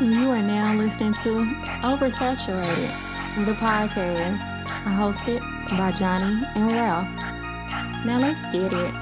You are now listening to Oversaturated, the podcast, hosted by Johnnie and Ralph. Now let's get it.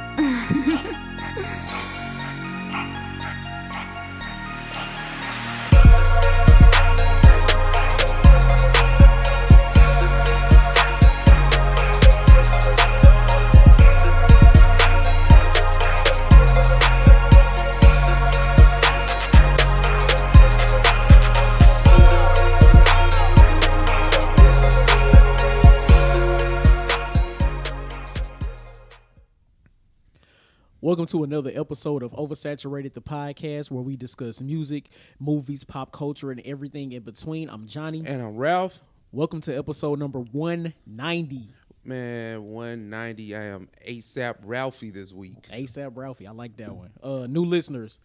Welcome to another episode of Oversaturated, the podcast, where we discuss music, movies, pop culture, and everything in between. I'm Johnny. And I'm Ralph. Welcome to episode number 190. Man, 190. I am ASAP Ralphie this week. ASAP Ralphie. I like that one. New listeners,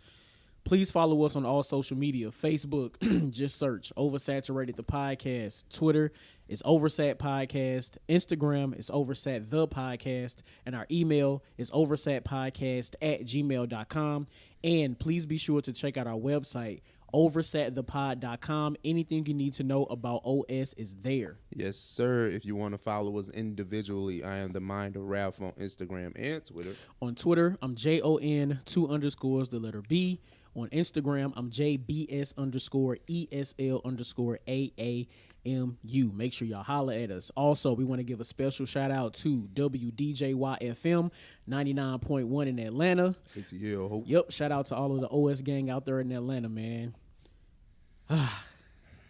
please follow us on all social media. Facebook, just search Oversaturated, the podcast. Twitter is Oversat Podcast. Instagram is Oversat the Podcast. And our email is oversatpodcast@gmail.com. And please be sure to check out our website, oversatthepod.com. Anything you need to know about OS is there. Yes, sir. If you want to follow us individually, I am the Mind of Ralph on Instagram and Twitter. On Twitter, I'm JON 2_ the letter B. On Instagram, I'm JBS_ESL_AAMU. Make sure y'all holler at us. Also, we want to give a special shout out to WDJY-FM 99.1 in Atlanta. It's you. Yep, shout out to all of the OS gang out there in Atlanta, man.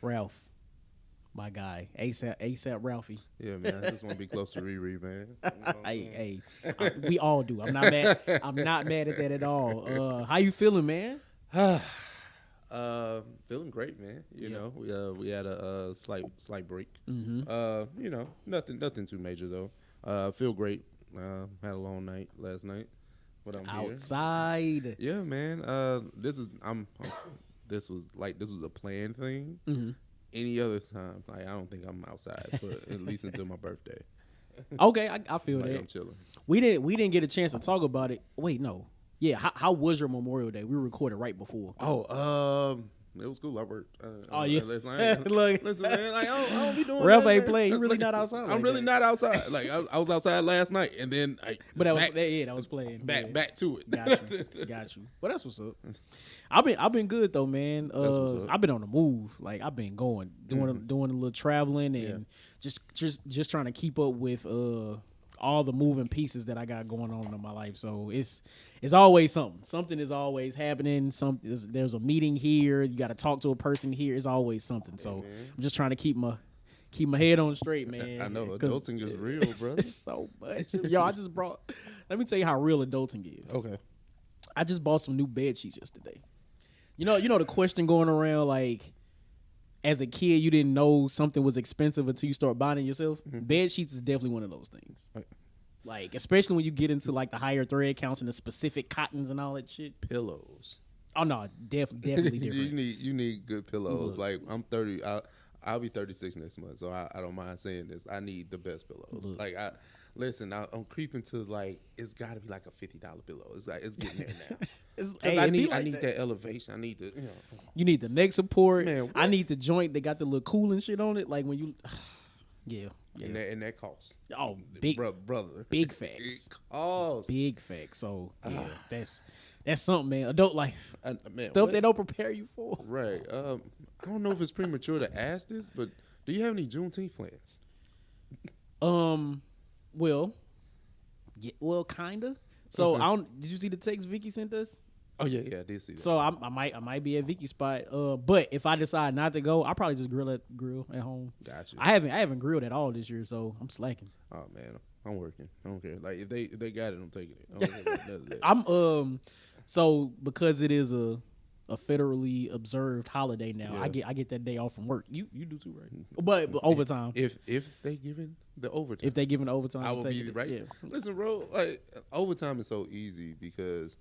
Ralph, my guy, ASAP Ralphie. Yeah, man. I just want to be close to Riri, man. You know Hey, we all do. I'm not mad. I'm not mad at that at all. How you feeling, man? Feeling great, man. You know, we had a slight break. Mm-hmm. You know, nothing too major though. Feel great. Had a long night last night, but I'm Outside. Here. Yeah, man. This was a planned thing. Mm-hmm. Any other time, like I don't think I'm outside for at least until my birthday. Okay, I feel Like that. I'm chilling. We didn't get a chance to talk about it. Wait, no. Yeah, how was your Memorial Day? We recorded right before. It was cool. I worked. Yeah. Look. Listen, man. Like I don't be doing. Ralph that, ain't man. playing. You really Like, not outside. I'm like really that. not outside. Like I was outside last night, and then But that back, was playing. back to it. Got you. But that's what's up. I've been good though, man. what's up. I've been on the move. Like I've been doing a little traveling and just trying to keep up with all the moving pieces that I got going on in my life. So it's always something. Something is always happening. There's a meeting here. You got to talk to a person here. It's always something. So I'm just trying to keep my head on straight, man. I know adulting is real, bro. It's so much. Yo, let me tell you how real adulting is. Okay. I just bought some new bed sheets yesterday. You know the question going around, like, as a kid, you didn't know something was expensive until you start buying it yourself. Mm-hmm. Bed sheets is definitely one of those things. Right. Like, especially when you get into like the higher thread counts and the specific cottons and all that shit. Pillows. Oh no, definitely different. you need good pillows. Like I'm 30. I'll be 36 next month, so I don't mind saying this. I need the best pillows. Look. Like I'm creeping to like it's got to be like a $50 pillow. It's like it's getting there now. I need that elevation. I need the You need the neck support. Man, what? I need the joint that got the little cooling shit on it. Like when you, yeah. And that cost. Oh, big brother. big facts. It costs. Big facts. So yeah, that's something, man. Adult life, Man, stuff what? they don't prepare you for. Right. I don't know if it's premature to ask this, but do you have any Juneteenth plans? Well, kinda. So I don't. Did you see the text Vicky sent us? Oh yeah, I did see that. So I might be at Vicky's spot. But if I decide not to go, I'll probably just grill at home. Gotcha. I haven't grilled at all this year, so I'm slacking. Oh man, I'm working. I don't care. Like if they got it, I'm taking it. I don't care about none of that. I'm so because it is a federally observed holiday now. Yeah. I get that day off from work. You do too, right? But overtime. If they given the overtime, If they giving overtime, I I'll will take be it. right. Yeah. Listen, bro. Like overtime is so easy because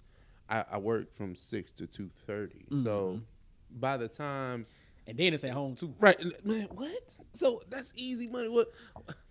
I work from 6 to 2:30. So by the time, And then it's at home too. right, man, what? So that's easy money. What?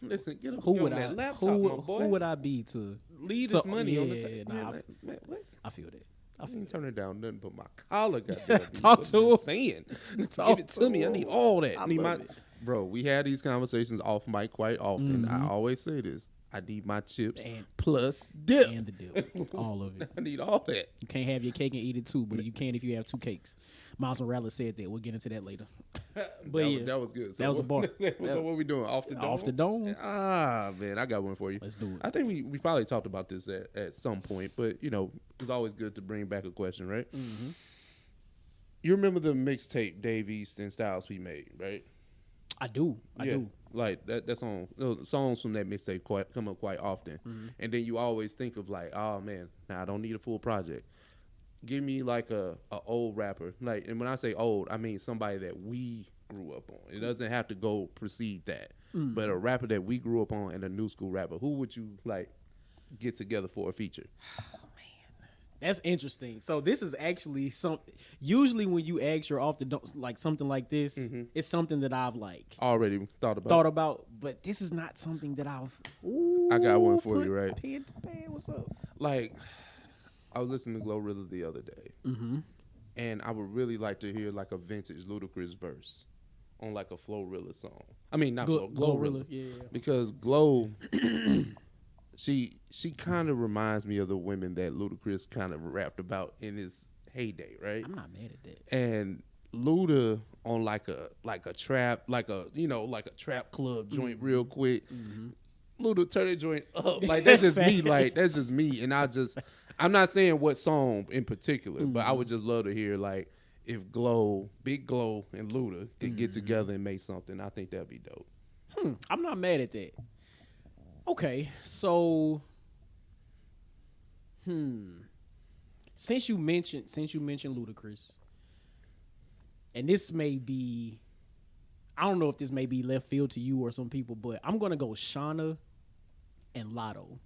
Listen, get on that laptop, my boy. Who would I be to Leave this money on the yeah, table. nah, Man, what? I feel that. I ain't turning down nothing but my collar. Goddamn. Talk to him. Saying, Talk give it to me. I need all that. I need love it. Bro, we had these conversations off mic quite often. I always say this. I need my chips plus dip. And the dip. All of it. I need all that. You can't have your cake and eat it too, but you can if you have 2 cakes. Miles Morales said that. We'll get into that later. But that was good. So that was a bar. So what we doing? Off the dome? Off the dome? Ah, man, I got one for you. Let's do it. I think we probably talked about this at some point, but, it's always good to bring back a question, right? Mm-hmm. You remember the mixtape Dave East and Styles P made, right? I do. Like that song, songs from that mixtape come up quite often, and then you always think of like, oh man, now I don't need a full project. Give me like a old rapper, like, and when I say old, I mean somebody that we grew up on. It doesn't have to go precede that, but a rapper that we grew up on and a new school rapper. Who would you like get together for a feature? That's interesting. So this is actually usually when you ask your off the dome, like something like this, it's something that I've like already thought about, but this is not something that I've. I got one for you, right? Pen to pen, what's up? Like, I was listening to Glorilla the other day, and I would really like to hear like a vintage Ludacris verse on like a Florilla song. I mean, not Glorilla, yeah. Because Glow. She kind of reminds me of the women that Ludacris kind of rapped about in his heyday, right? I'm not mad at that. And Luda on like a trap, like a trap club joint real quick. Luda turn that joint up. Like that's just me. Like that's just me. And I'm not saying what song in particular, but I would just love to hear like if Big Glow and Luda could get together and make something. I think that'd be dope. I'm not mad at that. Okay, so, since you mentioned Ludacris, and this may be, I don't know if this may be left field to you or some people, but I'm gonna go Shauna and Lotto.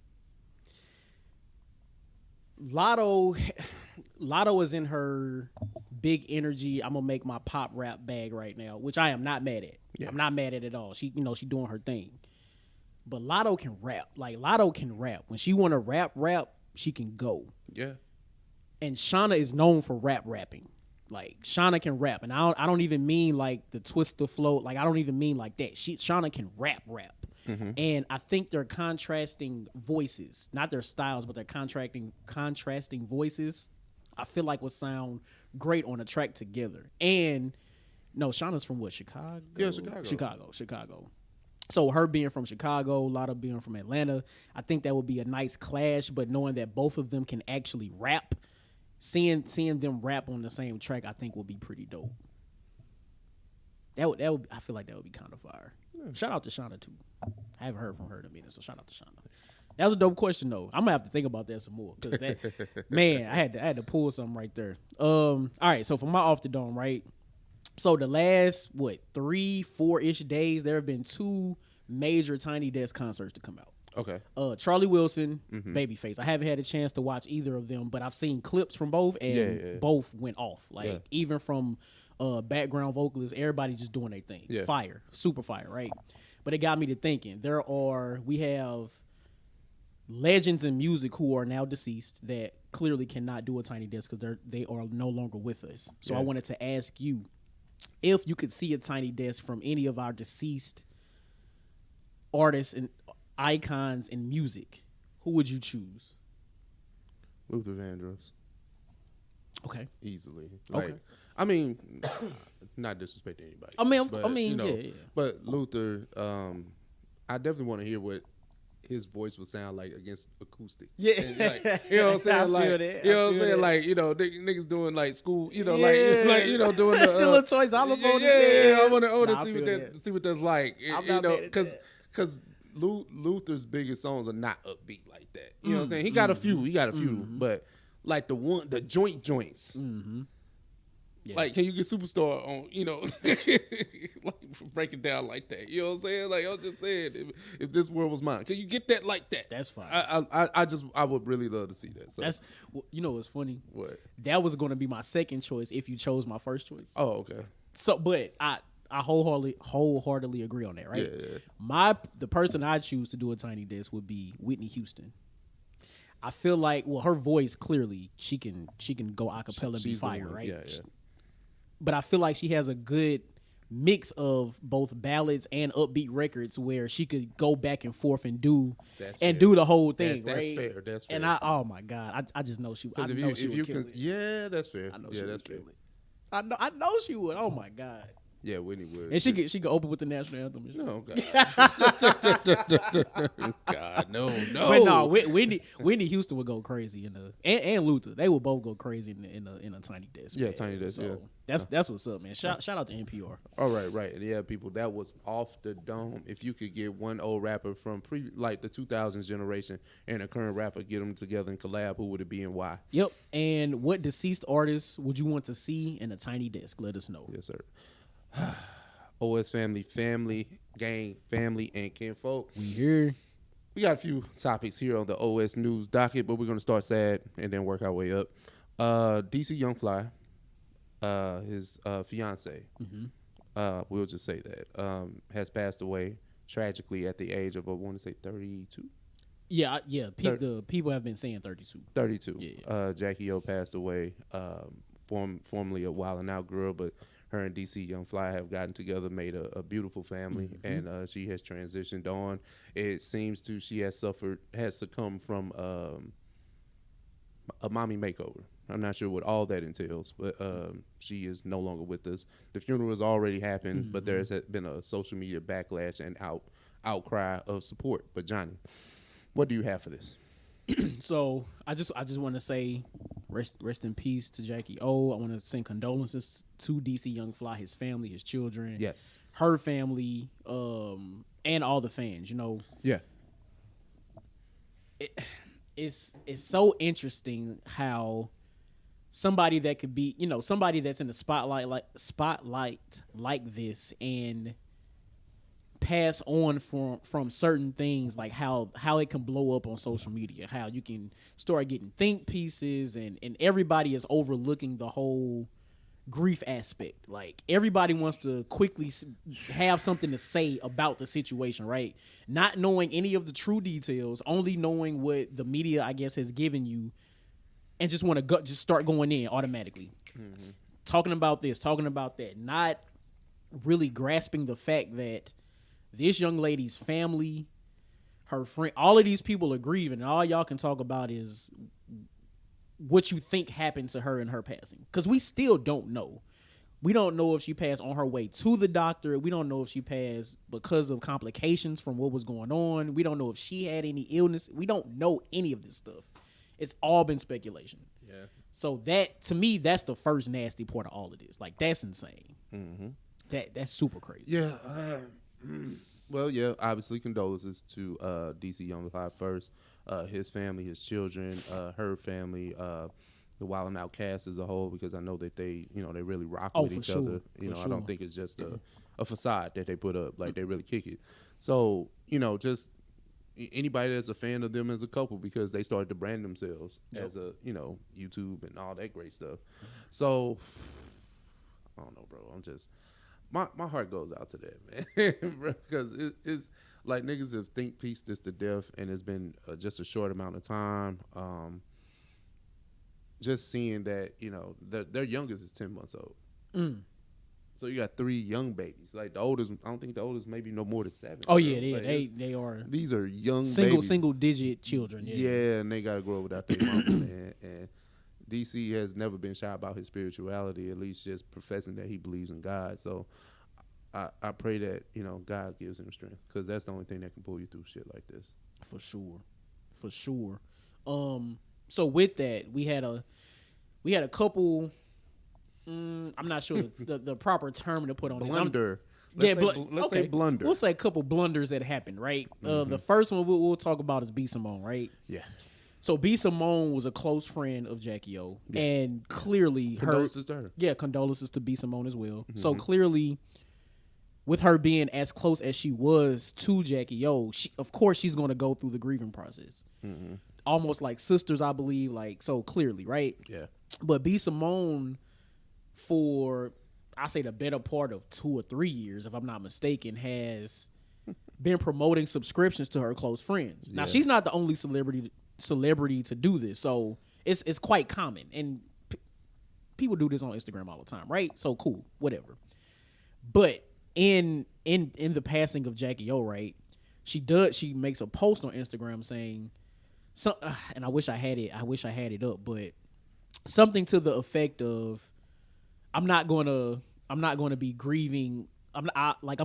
Lotto is in her big energy. I'm gonna make my pop rap bag right now, which I am not mad at. Yeah. I'm not mad at all. She doing her thing. But Lotto can rap. Like, Lotto can rap. When she want to rap, she can go. Yeah. And Shauna is known for rapping. Like, Shauna can rap. And I don't even mean, like, the twist the flow. Like, I don't even mean like that. Shauna can rap. And I think they're contrasting voices. Not their styles, but they're contrasting voices. I feel like would sound great on a track together. And, no, Shauna's from what, Chicago? Yeah, Chicago. So her being from Chicago, Lotto being from Atlanta, I think that would be a nice clash. But knowing that both of them can actually rap, seeing them rap on the same track, I think would be pretty dope. That would I feel like that would be kind of fire. Shout out to Shauna too. I haven't heard from her in a minute, so shout out to Shauna. That was a dope question though. I'm gonna have to think about that some more because that man, I had to pull something right there. All right, so for my off the dome, right. So the last 3-4-ish days, there have been 2 major Tiny Desk concerts to come out. Okay. Charlie Wilson, Babyface. I haven't had a chance to watch either of them, but I've seen clips from both, and both went off. Like even from background vocalists, everybody just doing their thing. Yeah. Fire, super fire, right? But it got me to thinking. We have legends in music who are now deceased that clearly cannot do a Tiny Desk because they are no longer with us. So I wanted to ask you, if you could see a Tiny Desk from any of our deceased artists and icons in music, who would you choose? Luther Vandross. Okay. Easily. Okay. I mean, not disrespecting anybody. Yeah. But Luther, I definitely want to hear what his voice would sound like against acoustic. Yeah. Like, you know what I'm saying? Like, niggas doing like school, doing the the little toys xylophone. Yeah. I want to see what that's like. Because Luther's biggest songs are not upbeat like that. You know what I'm saying? He got a few, but like the joints. Mm-hmm. Yeah. Like, can you get Superstar on, like break it down like that? You know what I'm saying? Like, I was just saying, if this world was mine, can you get that like that? That's fine. I would really love to see that. So. What's funny? What? That was going to be my second choice if you chose my first choice. Oh, okay. So, but I wholeheartedly agree on that, right? Yeah. The person I choose to do a Tiny Desk would be Whitney Houston. I feel like, well, her voice clearly she can go acapella and be fire, right? Yeah. But I feel like she has a good mix of both ballads and upbeat records where she could go back and forth and do the whole thing. That's right? fair. That's fair. And oh my God, I just know she. I know she would kill it. Yeah, that's fair. I know yeah, she that's would fair. kill it. I know she would. Oh my God. Yeah, Whitney would. And she could open with the national anthem. And shit. No, God. God, no. But no, Whitney Houston would go crazy and Luther. They would both go crazy in a Tiny Desk. Yeah, man. Tiny Desk. So yeah. That's what's up, man. Shout out to NPR. All right. Yeah, people, that was Off the Dome. If you could get one old rapper from the 2000s generation and a current rapper, get them together and collab, who would it be and why? Yep. And what deceased artists would you want to see in a Tiny Desk? Let us know. Yes, sir. OS family, gang, family, and kinfolk. We here. We got a few topics here on the OS news docket, but we're going to start sad and then work our way up. DC Young Fly, his fiance, we'll just say that, has passed away tragically at the age of, I want to say 32. Yeah. The people have been saying 32. 32. Yeah. Jacky O passed away, formerly a Wild 'N Out girl, but her and DC Young Fly have gotten together, made a beautiful family, and she has transitioned on. It seems she has succumbed from a mommy makeover. I'm not sure what all that entails, but she is no longer with us. The funeral has already happened, but there has been a social media backlash and outcry of support. But Johnny, what do you have for this? So I just want to say rest in peace to Jacky O. I want to send condolences to DC Young Fly, his family, his children, yes, her family, and all the fans. You know, yeah. It's so interesting how somebody that could be, somebody that's in the spotlight like this and pass on from certain things, like how it can blow up on social media, how you can start getting think pieces and everybody is overlooking the whole grief aspect. Like everybody wants to quickly have something to say about the situation, right? Not knowing any of the true details, only knowing what the media, I guess, has given you, and just want to just start going in automatically. Talking about this, talking about that, not really grasping the fact that this young lady's family, her friend, all of these people are grieving, and all y'all can talk about is what you think happened to her in her passing. Because we still don't know. We don't know if she passed on her way to the doctor. We don't know if she passed because of complications from what was going on. We don't know if she had any illness. We don't know any of this stuff. It's all been speculation. Yeah. So that, to me, that's the first nasty part of all of this. Like, that's insane. That's super crazy. Yeah. Well, yeah, obviously condolences to DC Young Fly first, his family, his children, her family, the Wild 'N Out cast as a whole, because I know that they really rock with each other. I don't think it's just a facade that they put up. Like, they really kick it. So, just anybody that's a fan of them as a couple, because they started to brand themselves as a, YouTube and all that great stuff. So, I don't know, bro. I'm just... My heart goes out to that, man, because it's like niggas have think pieced this to death, and it's been just a short amount of time. Just seeing that, their youngest is 10 months old. So you got 3 young babies. Like the oldest, I don't think the oldest maybe no more than 7. Oh yeah, they are. These are young single digit children. Yeah, and they got to grow up without their mama, man. And DC has never been shy about his spirituality, at least just professing that he believes in God. So I pray that, God gives him strength, because that's the only thing that can pull you through shit like this. For sure. So with that, we had a couple, I'm not sure the proper term to put on blunder. this. Let's say blunder. We'll say a couple blunders that happened, right? The first one we'll talk about is B. Simone, right? Yeah. So B. Simone was a close friend of Jacky O, and clearly condolences to her. Yeah, condolences to B. Simone as well. So clearly, with her being as close as she was to Jacky O, of course she's going to go through the grieving process. Almost like sisters, I believe. Like, so clearly, right? Yeah. But B. Simone, for I say the better part of 2 or 3 years, if I'm not mistaken, has been promoting subscriptions to her close friends. Now, she's not the only celebrity celebrity to do this. So it's quite common, and people do this on Instagram all the time, right? So cool, whatever. But in the passing of Jacky Oh, right? She makes a post on Instagram saying and I wish I had it up, but something to the effect of, I'm not going to be grieving. I'm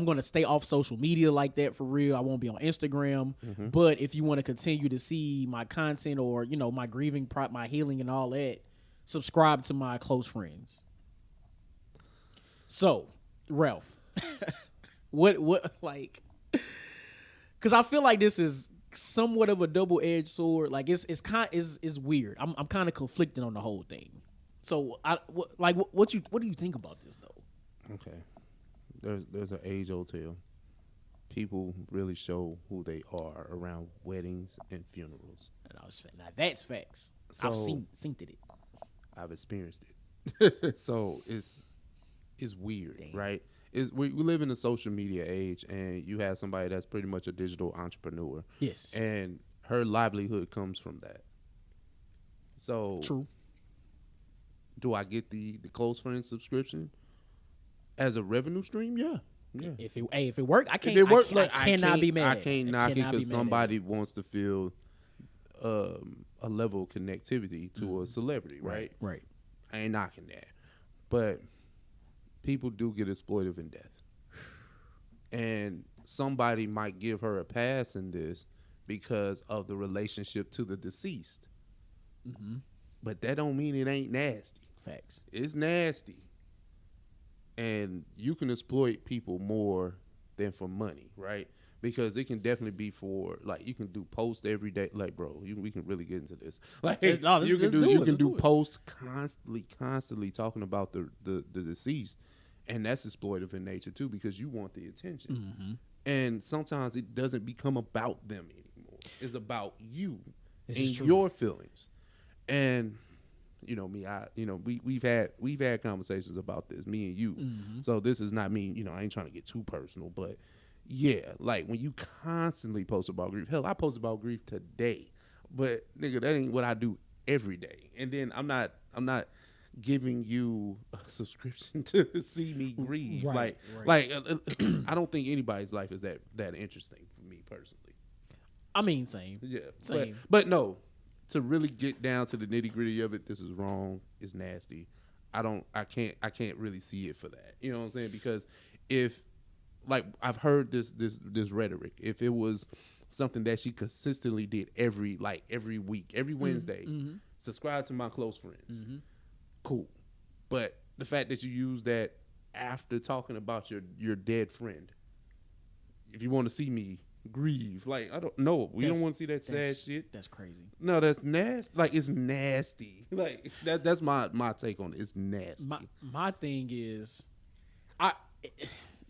going to stay off social media like that for real. I won't be on Instagram. Mm-hmm. But if you want to continue to see my content or, my grieving, my healing and all that, subscribe to my close friends. So, Ralph, what like, because I feel like this is somewhat of a double-edged sword. Like it's weird. I'm kind of conflicted on the whole thing. So what do you think about this though? Okay. There's an age-old tale. People really show who they are around weddings and funerals. Now that's facts. So, I've seen it. I've experienced it. So it's weird, damn. Right? We live in a social media age, and you have somebody that's pretty much a digital entrepreneur. Yes. And her livelihood comes from that. So true. Do I get the close friends subscription as a revenue stream? Yeah. If it worked, I cannot be mad. I can't knock it because somebody wants to feel a level of connectivity to a celebrity, right? Right. I ain't knocking that, but people do get exploitive in death, and somebody might give her a pass in this because of the relationship to the deceased. Mm-hmm. But that don't mean it ain't nasty. Facts. It's nasty. And you can exploit people more than for money, right? Because it can definitely be for, like, you can do posts every day. Like, bro, we can really get into this. Like, you can do posts constantly talking about the deceased, and that's exploitive in nature too, because you want the attention. Mm-hmm. And sometimes it doesn't become about them anymore. It's about you and your feelings. And we've had conversations about this, me and you. Mm-hmm. So this is not me, I ain't trying to get too personal, but yeah, like when you constantly post about grief, hell, I post about grief today, but nigga, that ain't what I do every day. And then I'm not giving you a subscription to see me grieve. Right. I don't think anybody's life is that interesting for me personally. I mean, same. Yeah. Same. But no, to really get down to the nitty gritty of it, this is wrong. It's nasty. I can't really see it for that. You know what I'm saying? Because if, like, I've heard this rhetoric, if it was something that she consistently did every week, every Wednesday, mm-hmm. subscribe to my close friends. Mm-hmm. Cool. But the fact that you use that after talking about your dead friend, if you want to see me grieve, like, I don't know, we don't want to see that sad shit. That's crazy. No, that's nasty. Like, it's nasty. Like, that's my take on it. It's nasty. My thing is,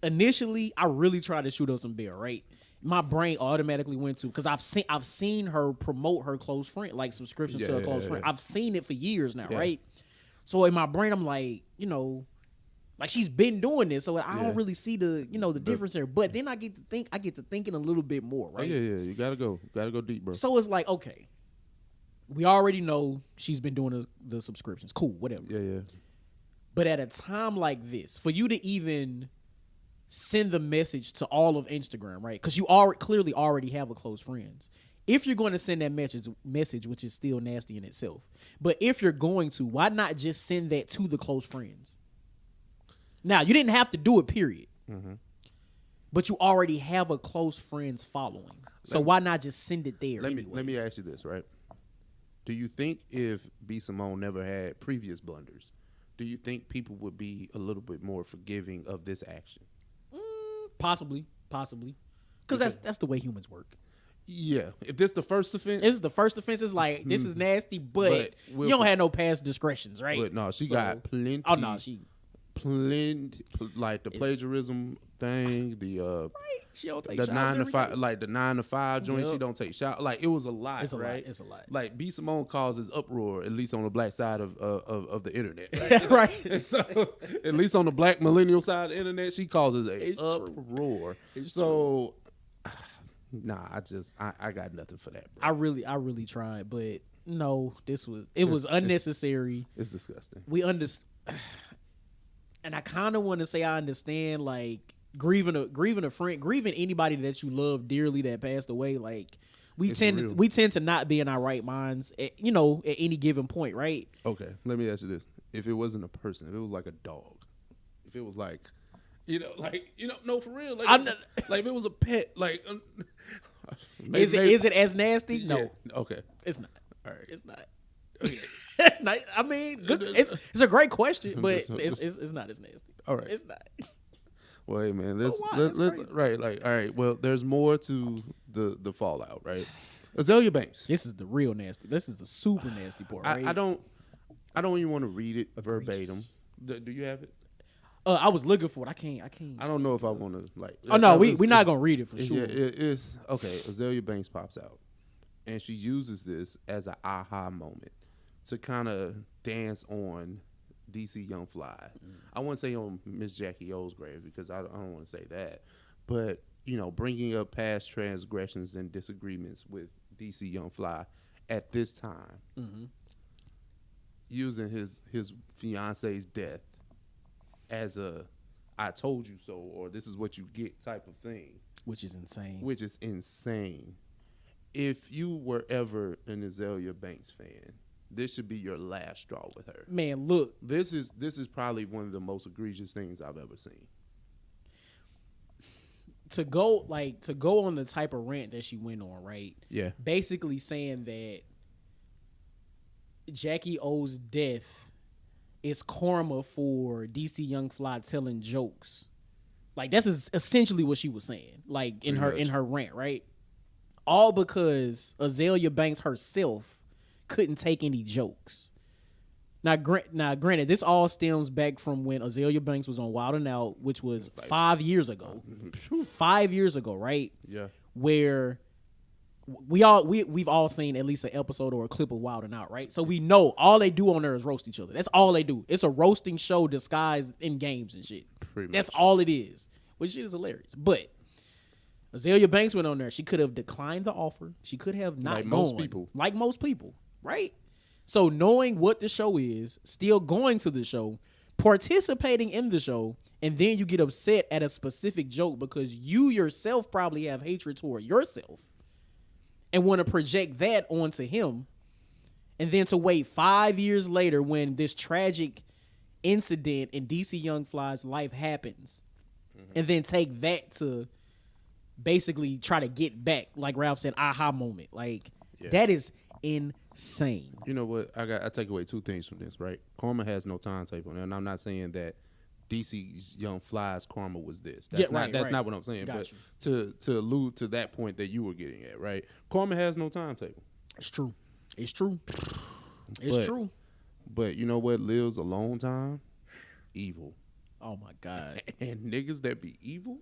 initially I really tried to shoot up some bail, right? My brain automatically went to, because I've seen her promote her close friend, like subscription to her close friend. I've seen it for years now, right? So in my brain, I'm like, like she's been doing this, so I don't really see the difference there. But then I get to thinking a little bit more, right? Oh, yeah. You gotta go deep, bro. So it's like, okay, we already know she's been doing the subscriptions. Cool, whatever. Yeah. But at a time like this, for you to even send the message to all of Instagram, right? Because you clearly already have a close friends. If you're going to send that message, which is still nasty in itself, but if you're going to, why not just send that to the close friends? Now, you didn't have to do it, period. Mm-hmm. But you already have a close friends following. So why not just send it there? Let me ask you this, right? Do you think if B. Simone never had previous blunders, do you think people would be a little bit more forgiving of this action? Possibly. Because that's the way humans work. Yeah. If this is the first offense. It's like, this is nasty, but you don't have no past discretions, right? But no, she got plenty. Oh, no, plenty, like the plagiarism thing, she don't take the shots 9 to 5, like the 9 to 5 joint. Yep. She don't take shots. Like, it was a lot. It's a right? lot. It's a lot. Like, B. Simone causes uproar, at least on the black side of the internet. Right. Right. So, at least on the black millennial side of the internet, she causes uproar. It's so, Nah, I got nothing for that, bro. I really tried, but no, it was unnecessary. It's disgusting. We understand, and I kind of want to say I understand, like grieving a friend, grieving anybody that you love dearly that passed away. Like we tend to not be in our right minds, at any given point, right? Okay, let me ask you this: if it wasn't a person, if it was like a dog, if it was like, no, for real, like if it was a pet, like, is it as nasty? No. Yeah, okay, it's not. All right, it's not. Okay. I mean, good. It's a great question, but it's not as nasty. All right, it's not. Well, hey man, let's right, like, all right. Well, there's more to the fallout, right? Azelia Banks. This is the real nasty. This is the super nasty part. Right? I don't even want to read it verbatim. Do you have it? I was looking for it. I can't. I don't know if I want to like. Oh no, we're not gonna read it for sure. Yeah, it's okay. Azelia Banks pops out, and she uses this as an aha moment to kind of dance on DC Young Fly. I wouldn't say on Miss Jacky O's grave because I don't want to say that, but bringing up past transgressions and disagreements with DC Young Fly at this time, using his fiance's death as a "I told you so" or "this is what you get" type of thing, which is insane. If you were ever an Azelia Banks fan, this should be your last straw with her. Man, look. This is probably one of the most egregious things I've ever seen. To go on the type of rant that she went on, right? Yeah. Basically saying that Jacky O's death is karma for DC Young Fly telling jokes. Like that's essentially what she was saying. Like in her rant, right? All because Azelia Banks herself couldn't take any jokes. Now, granted, this all stems back from when Azelia Banks was on Wild 'N Out, which was 5 years ago. 5 years ago, right? Yeah. Where we've all seen at least an episode or a clip of Wild 'N Out, right? So we know all they do on there is roast each other. That's all they do. It's a roasting show disguised in games and shit. That's all it is, which is hilarious. But Azelia Banks went on there. She could have declined the offer. She could have not gone. Like most people, right? So knowing what the show is, still going to the show, participating in the show, and then you get upset at a specific joke because you yourself probably have hatred toward yourself and want to project that onto him, and then to wait 5 years later when this tragic incident in DC Young Fly's life happens, and then take that to basically try to get back, like Ralph said, aha moment. Like, that is insane. You know what? I take away two things from this, right? Karma has no timetable, and I'm not saying that DC's Young Fly's karma was this. That's not what I'm saying. But to allude to that point that you were getting at, right? Karma has no timetable. It's true. True. But you know what lives a long time? Evil. Oh my God. And niggas that be evil,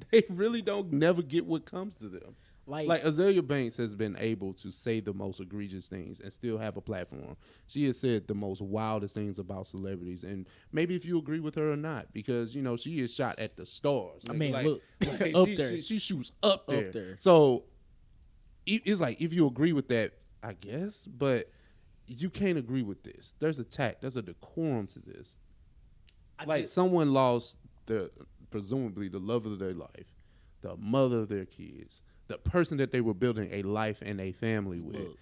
they really don't never get what comes to them. Like Azelia Banks has been able to say the most egregious things and still have a platform. She has said the most wildest things about celebrities, and maybe if you agree with her or not, because she is shot at the stars. I mean, look up there. She shoots up there. So it's like if you agree with that, I guess, but you can't agree with this. There's a tact. There's a decorum to this. Someone lost presumably the love of their life, the mother of their kids, the person that they were building a life and a family with.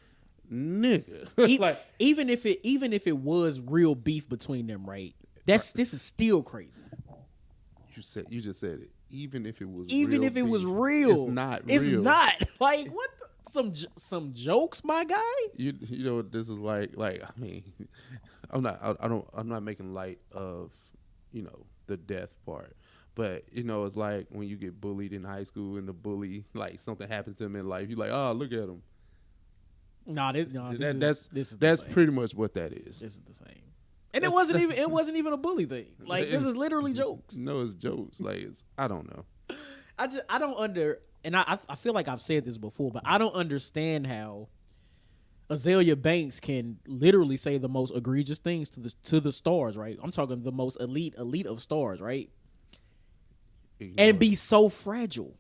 Nigga. even if it was real beef between them, right? This is still crazy. You just said it. Even if it was real, it's not real. It's not. Like what some jokes, my guy? You know what this is like I mean, I'm not making light of the death part. But, it's like when you get bullied in high school and the bully, like something happens to him in life, you're like, oh, look at him. That's pretty much what that is. This is the same. And it wasn't even a bully thing. Like this is literally jokes. No, it's jokes. Like I don't know. I feel like I've said this before, but I don't understand how Azelia Banks can literally say the most egregious things to the stars, right? I'm talking the most elite of stars, right? And be so fragile.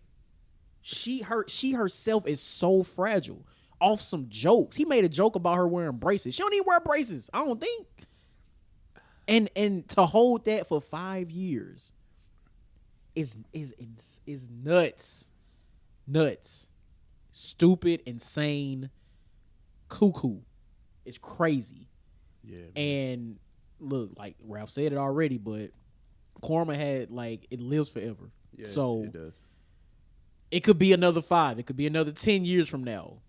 She herself is so fragile off some jokes. He made a joke about her wearing braces. She don't even wear braces, I don't think. And to hold that for 5 years is nuts. Nuts. Stupid, insane, cuckoo. It's crazy. Yeah. Man. And look, like Ralph said it already, but karma had it lives forever. Yeah, so it does. It could be another 5. It could be another 10 years from now.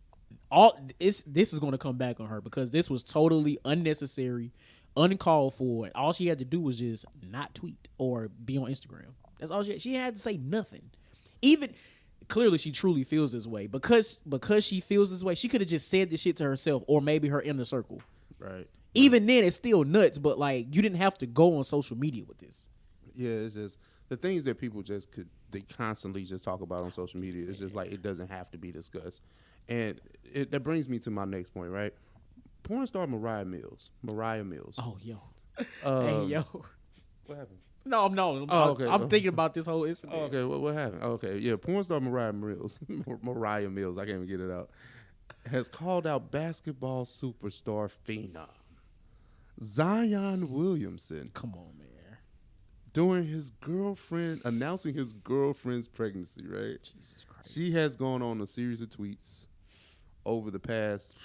This is going to come back on her because this was totally unnecessary, uncalled for. All she had to do was just not tweet or be on Instagram. That's all she had to say. Nothing. Even clearly, she truly feels this way because she feels this way. She could have just said this shit to herself or maybe her inner circle. Right. Even then, it's still nuts. But you didn't have to go on social media with this. Yeah, it's just the things that people they constantly just talk about on social media. It's just it doesn't have to be discussed. And that brings me to my next point, right? Porn star Mariah Mills. Oh, yo. Hey, yo. What happened? No. Okay. I'm thinking about this whole incident. Oh, okay, what happened? Okay, yeah, porn star Mariah Mills, I can't even get it out, has called out basketball superstar phenom Zion Williamson. Come on, man. During announcing his girlfriend's pregnancy, right? Jesus Christ. She has gone on a series of tweets over the past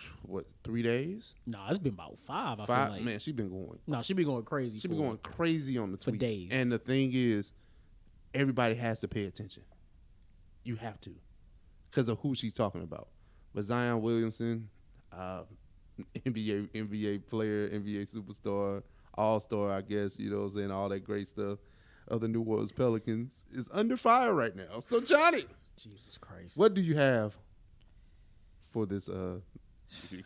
3 days? Nah, it's been about 5. I feel like. Man, she's been going. No, she been going crazy. She been going crazy on the tweets for days. And the thing is, everybody has to pay attention. You have to, because of who she's talking about. But Zion Williamson, NBA player, NBA superstar, all-star, I guess, you know what I'm saying, all that great stuff of the New Orleans Pelicans, is under fire right now. So, Johnny, Jesus Christ, what do you have for this? Can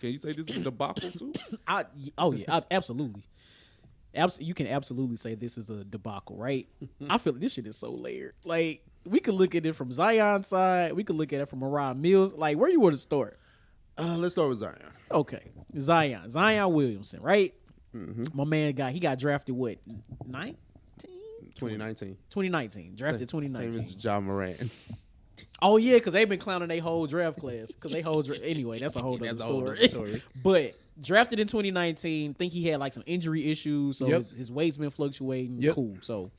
you say this is a debacle too? Absolutely. You can absolutely say this is a debacle, right? I feel like this shit is so layered. We could look at it from Zion's side. We could look at it from Mariah Mills. Where you want to start? Let's start with Zion. Okay, Zion Williamson, right? Mm-hmm. My man got drafted what 2019. Drafted 2019. Same as John Moran. Oh yeah, because they've been clowning their whole draft class. Because they anyway, that's a whole other story. But drafted in 2019, think he had some injury issues, so his weight's been fluctuating. Yep. Cool. So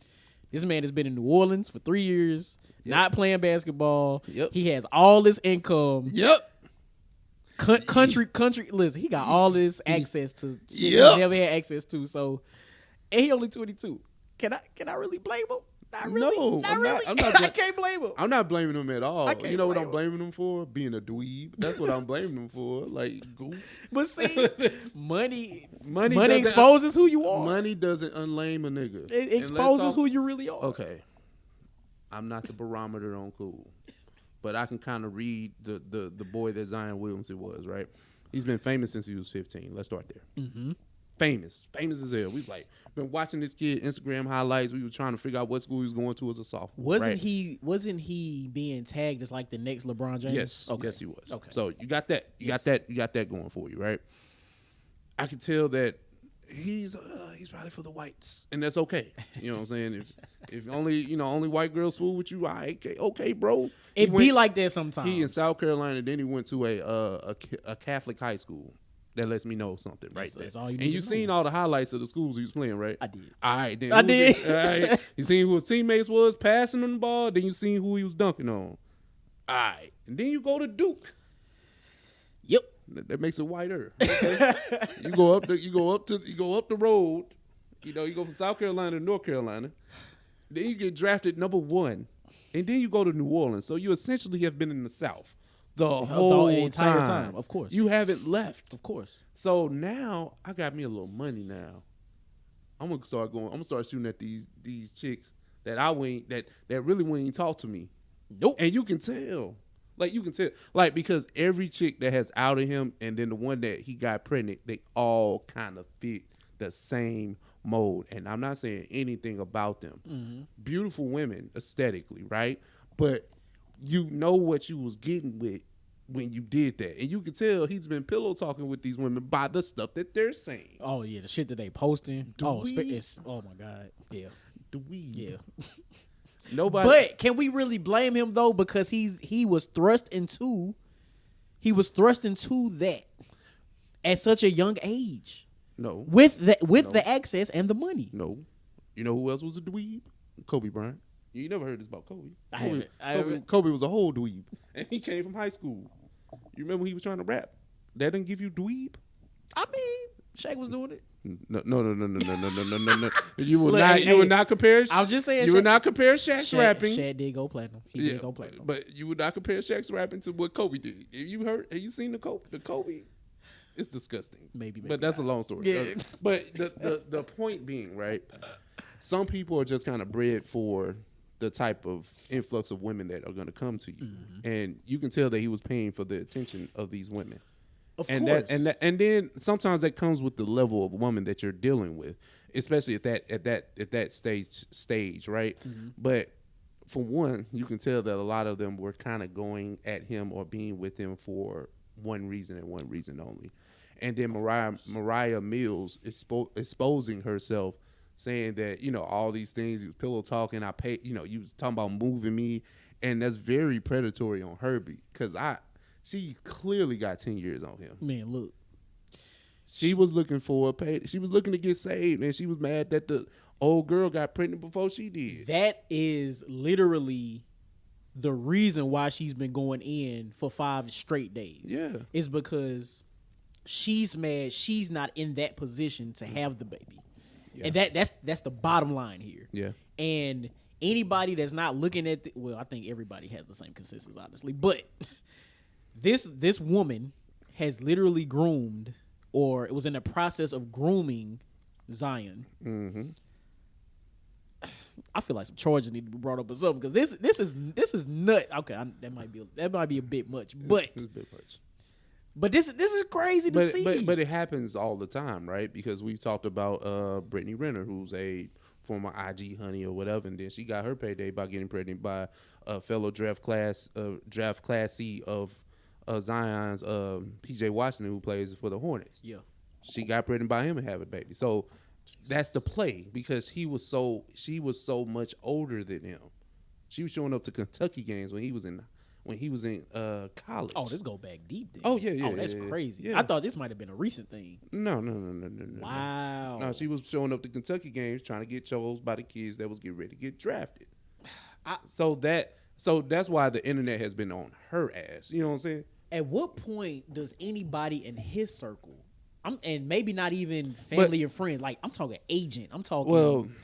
this man has been in New Orleans for 3 years, not playing basketball. Yep. He has all this income. Yep. Country. Listen, he got all this access to shit he never had access to. So, and he only 22. Can I really blame him? Not really. No, not really. I can't blame him. I'm not blaming him at all. You know what I'm blaming him for? Being a dweeb. That's what I'm blaming him for. Goof. But see, money exposes who you are. Money doesn't unlame a nigga. It exposes who you really are. Okay. I'm not the barometer on cool, but I can kind of read the boy that Zion Williamson was, right? He's been famous since he was 15. Let's start there. Mm-hmm. Famous as hell. We've been watching this kid Instagram highlights. We were trying to figure out what school he was going to as a sophomore. Wasn't he being tagged as the next LeBron James? Yes. Okay. Yes, he was. Okay. So you got that. You got that going for you, right? I can tell that he's probably for the whites, and that's okay. You know what I'm saying? If only white girls fool with you, okay, bro. It be like that sometimes. He in South Carolina, then he went to a Catholic high school. That lets me know something, right? That's all you need and you seen all the highlights of the schools he was playing, right? I did. All right, then. I did. All right. You seen who his teammates was passing him the ball. Then you seen who he was dunking on. All right, and then you go to Duke. Yep. That makes it whiter. Okay? you go up the road. You go from South Carolina to North Carolina. Then you get drafted number 1, and then you go to New Orleans. So you essentially have been in the South the entire time. Of course, you haven't left. Of course. So now I got me a little money. Now I'm gonna start shooting at these chicks that really wouldn't even talk to me. Nope. And you can tell. Because every chick that has outed him and then the one that he got pregnant, they all kind of fit the same mode. And I'm not saying anything about them. Mm-hmm. Beautiful women aesthetically, right? But you know what you was getting with when you did that. And you can tell he's been pillow talking with these women by the stuff that they're saying. Oh, yeah, the shit that they posting. Oh my God. Yeah. Dweeb. Yeah. Nobody. But can we really blame him though? Because he was thrust into that at such a young age. No. With the access and the money. No. You know who else was a dweeb? Kobe Bryant. You never heard this about Kobe. I haven't. Kobe was a whole dweeb. And he came from high school. You remember when he was trying to rap? That didn't give you dweeb? I mean, Shaq was doing it. No. You will not compare. I'm just saying. You would not compare Shaq's rapping. Shaq did go platinum. He did go platinum. But you would not compare Shaq's rapping to what Kobe did. Have you seen the Kobe? It's disgusting. Maybe but that's a long story. Yeah. But the point being, right? Some people are just kind of bred for the type of influx of women that are going to come to you, and you can tell that he was paying for the attention of these women. Of course. And then sometimes that comes with the level of woman that you're dealing with, especially at that stage, right? But for one, you can tell that a lot of them were kind of going at him or being with him for one reason and one reason only. And then Mariah Mills exposing herself, saying that, all these things, he was pillow talking, I paid, you was talking about moving me, and that's very predatory on her because she clearly got 10 years on him. Man, look. She was looking for a pay. She was looking to get saved, and she was mad that the old girl got pregnant before she did. That is literally the reason why she's been going in for 5 straight days. Yeah. Is because she's mad she's not in that position to have the baby. Yeah. And that's the bottom line here. Yeah. And anybody that's not looking at I think everybody has the same consensus, honestly. But this woman has literally groomed, or it was in the process of grooming Zion. I feel like some charges need to be brought up or something, because this is nut. Okay, that might be a bit much, but it's a bit much. But this is crazy to see. But it happens all the time, right? Because we've talked about Brittany Renner, who's a former IG honey or whatever, and then she got her payday by getting pregnant by a fellow draft classee of Zion's, PJ Washington, who plays for the Hornets. Yeah, she got pregnant by him and had a baby. So that's the play, because she was so much older than him. She was showing up to Kentucky games when he was in college. Oh, this go back deep then. Oh yeah. Oh, that's crazy. Yeah. I thought this might have been a recent thing. No. Wow. No, she was showing up to Kentucky games trying to get chose by the kids that was getting ready to get drafted. So that's why the internet has been on her ass. You know what I'm saying? At what point does anybody in his circle, and maybe not even family or friends, like I'm talking agent, I'm talking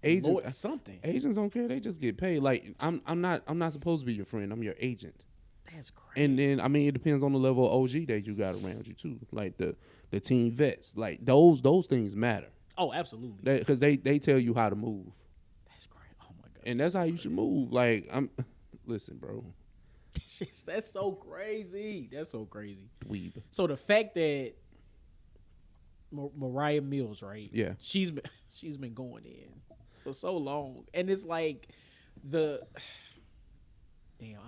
agents, something. Agents don't care; they just get paid. Like I'm not supposed to be your friend. I'm your agent. That's crazy. And then it depends on the level of OG that you got around you too. Like the team vets, like those things matter. Oh, absolutely. Because they tell you how to move. That's great. Oh my god. And that's how you should move. Like listen, bro. That's so crazy. That's so crazy. Dweeb. So the fact that Mariah Mills, right? Yeah. She's been going in for so long, and it's like I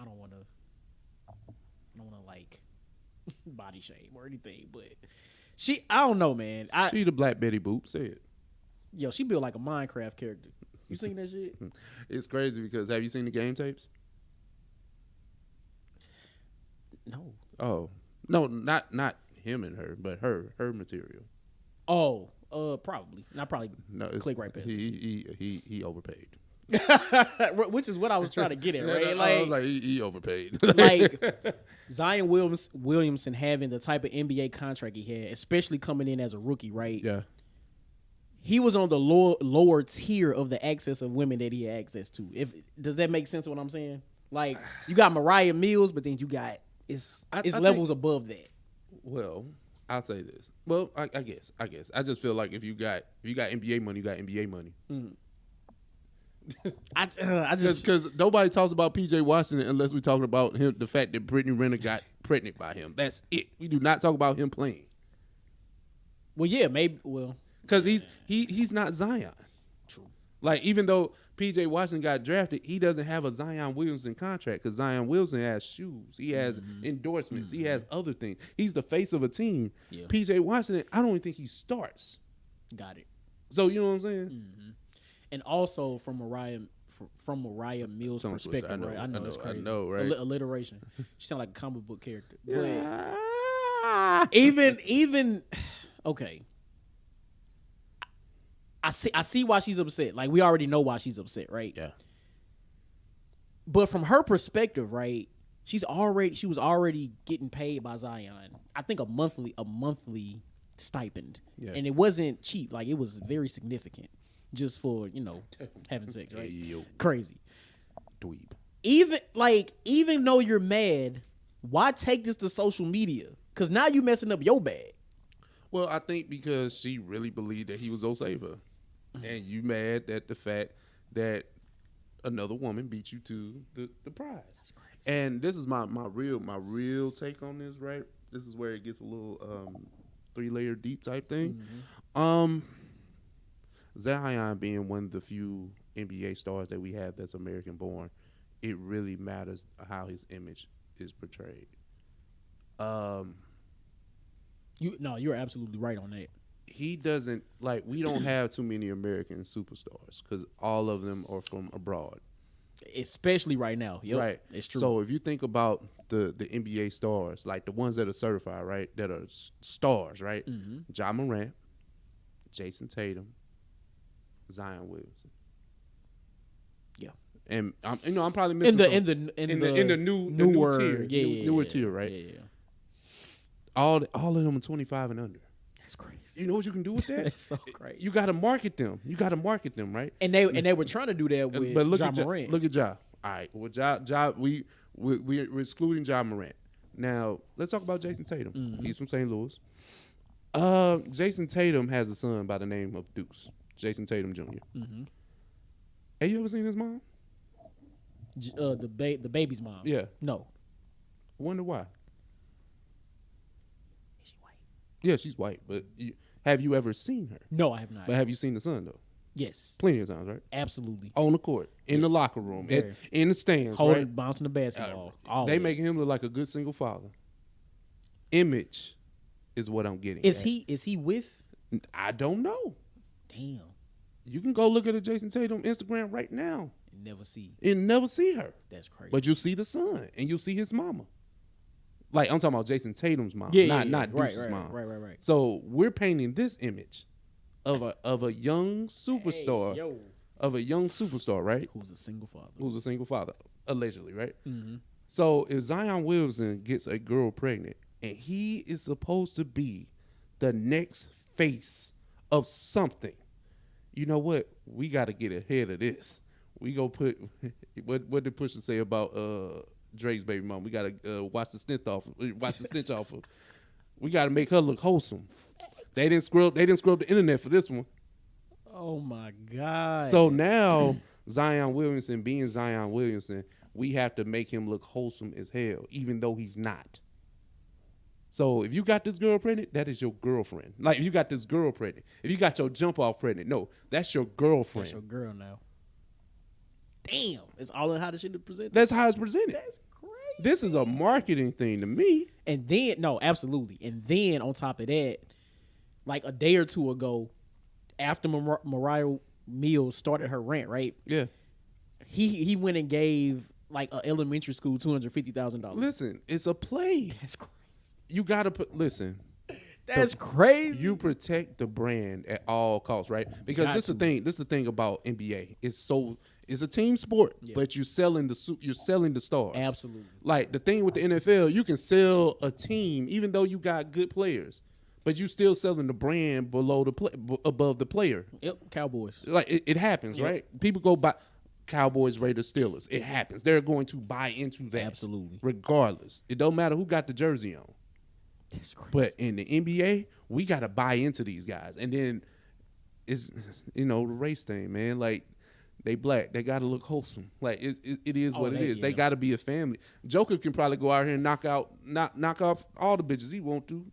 don't want to like body shame or anything, but I don't know, man. She the Black Betty Boop. Say it. Yo, she built like a Minecraft character. You seen that shit? It's crazy because have you seen the game tapes? No. Oh no, not him and her, but her material. Oh, probably. Not probably. No, click right past. He overpaid. Which is what I was trying to get at, right? I was like, he overpaid. Like Zion Williamson having the type of NBA contract he had, especially coming in as a rookie, right? Yeah. He was on the lower tier of the access of women that he had access to. Does that make sense? What I'm saying? Like you got Mariah Mills, but then you got it's levels above that. Well, I'll say this. Well, I guess. I just feel like if you got NBA money, you got NBA money. Mm. I just because nobody talks about PJ Washington unless we're talking about him, the fact that Brittany Renner got pregnant by him. That's it. We do not talk about him playing. Well, yeah, maybe. Well, because he's not Zion. True. Like even though PJ Washington got drafted, he doesn't have a Zion Williamson contract because Zion Williamson has shoes. He has endorsements. He has other things. He's the face of a team. Yeah. PJ Washington, I don't even think he starts. Got it. So you know what I'm saying? Mm-hmm. And also from from Mariah Mills' perspective, right? I know it's crazy. I know, right? Alliteration. She sound like a comic book character. Yeah. But even okay. I see why she's upset. Like, we already know why she's upset, right? Yeah. But from her perspective, right, she was already getting paid by Zion. I think a monthly stipend. Yeah. And it wasn't cheap. Like, it was very significant just for, having sex, right? Hey, crazy. Dweeb. Even though you're mad, why take this to social media? Because now you messing up your bag. Well, I think because she really believed that he was gonna save her. And you mad at the fact that another woman beat you to the prize. That's crazy. And this is my real take on this, right? This is where it gets a little 3-layer deep type thing. Mm-hmm. Zion being one of the few NBA stars that we have that's American born, it really matters how his image is portrayed. You're absolutely right on that. He doesn't, we don't have too many American superstars because all of them are from abroad. Especially right now. Yep, right. It's true. So if you think about the NBA stars, like the ones that are certified, right, that are stars, right? Mm-hmm. Ja Morant, Jason Tatum, Zion Williamson. Yeah. And I'm probably missing in the newer tier. Newer tier, right? Yeah. All of them are 25 and under. That's crazy. You know what you can do with that? That's so crazy. You got to market them. Right? And they were trying to do that with Ja Morant. Look at Ja. All right. Well, Ja, we're excluding Ja Morant. Now let's talk about Jason Tatum. Mm-hmm. He's from St. Louis. Jason Tatum has a son by the name of Deuce. Jason Tatum Jr. Mm-hmm. Have you ever seen his mom? The baby's mom. Yeah. No. I wonder why. Yeah, she's white, but have you ever seen her? No, I have not. But have you seen the son, though? Yes. Plenty of times, right? Absolutely. On the court, in the locker room, in the stands, bouncing the basketball. They making him look like a good single father. Image is what I'm getting. Is he with? I don't know. Damn. You can go look at a Jason Tatum Instagram right now. And never see her. That's crazy. But you'll see the son, and you'll see his mama. Like, I'm talking about Jason Tatum's mom, not Deuce's mom. Right. So we're painting this image of a young superstar, right? Who's a single father, allegedly, right? Mm-hmm. So if Zion Williamson gets a girl pregnant and he is supposed to be the next face of something, you know what? We got to get ahead of this. We go put what did Pusha say about Drake's baby mom? We gotta watch the stench off of. We gotta make her look wholesome. They didn't scrub the internet for this one. Oh my God. So now Zion Williamson being Zion Williamson, we have to make him look wholesome as hell, even though he's not. So if you got this girl pregnant, that is your girlfriend. Like, if you got this girl pregnant, if you got your jump off pregnant, no, that's your girlfriend. That's your girl now. Damn, it's all in how the shit is presented. That's how it's presented. That's crazy. This is a marketing thing to me. And then, absolutely. And then on top of that, like a day or two ago, after Mariah Mills started her rant, right? Yeah. He went and gave like an elementary school $250,000. Listen, it's a play. That's crazy. You gotta That's crazy. You protect the brand at all costs, right? Because this is the thing about NBA. It's a team sport, but you're selling the stars. Absolutely. Like the thing with the NFL, you can sell a team even though you got good players, but you still selling the brand above the player. Yep, Cowboys. Like it happens, right? People go by Cowboys, Raiders, Steelers. It happens. They're going to buy into that. Absolutely. Regardless. It don't matter who got the jersey on. That's crazy. But in the NBA, we got to buy into these guys. And then it's, the race thing, man. Like, they black. They got to look wholesome. Like, it is what it is. Yeah. They got to be a family. Joker can probably go out here and knock off all the bitches he want to.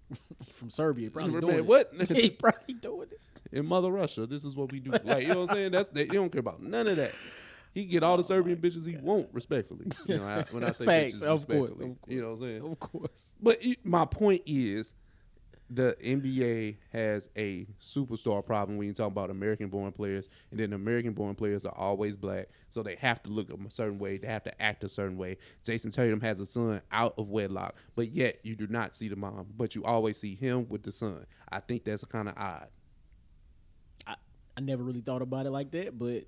From Serbia. Probably doing it. What? He probably doing it. In Mother Russia, this is what we do. Like, you know what I'm saying? He don't care about none of that. He can get all the Serbian bitches he want, respectfully. When I say facts, bitches, respectfully. Of course, you know what I'm saying? Of course. But my point is, the NBA has a superstar problem when you talk about American-born players, and then American-born players are always black, so they have to look a certain way, they have to act a certain way. Jason Tatum has a son out of wedlock, but yet you do not see the mom, but you always see him with the son. I think that's kind of odd. I never really thought about it like that, but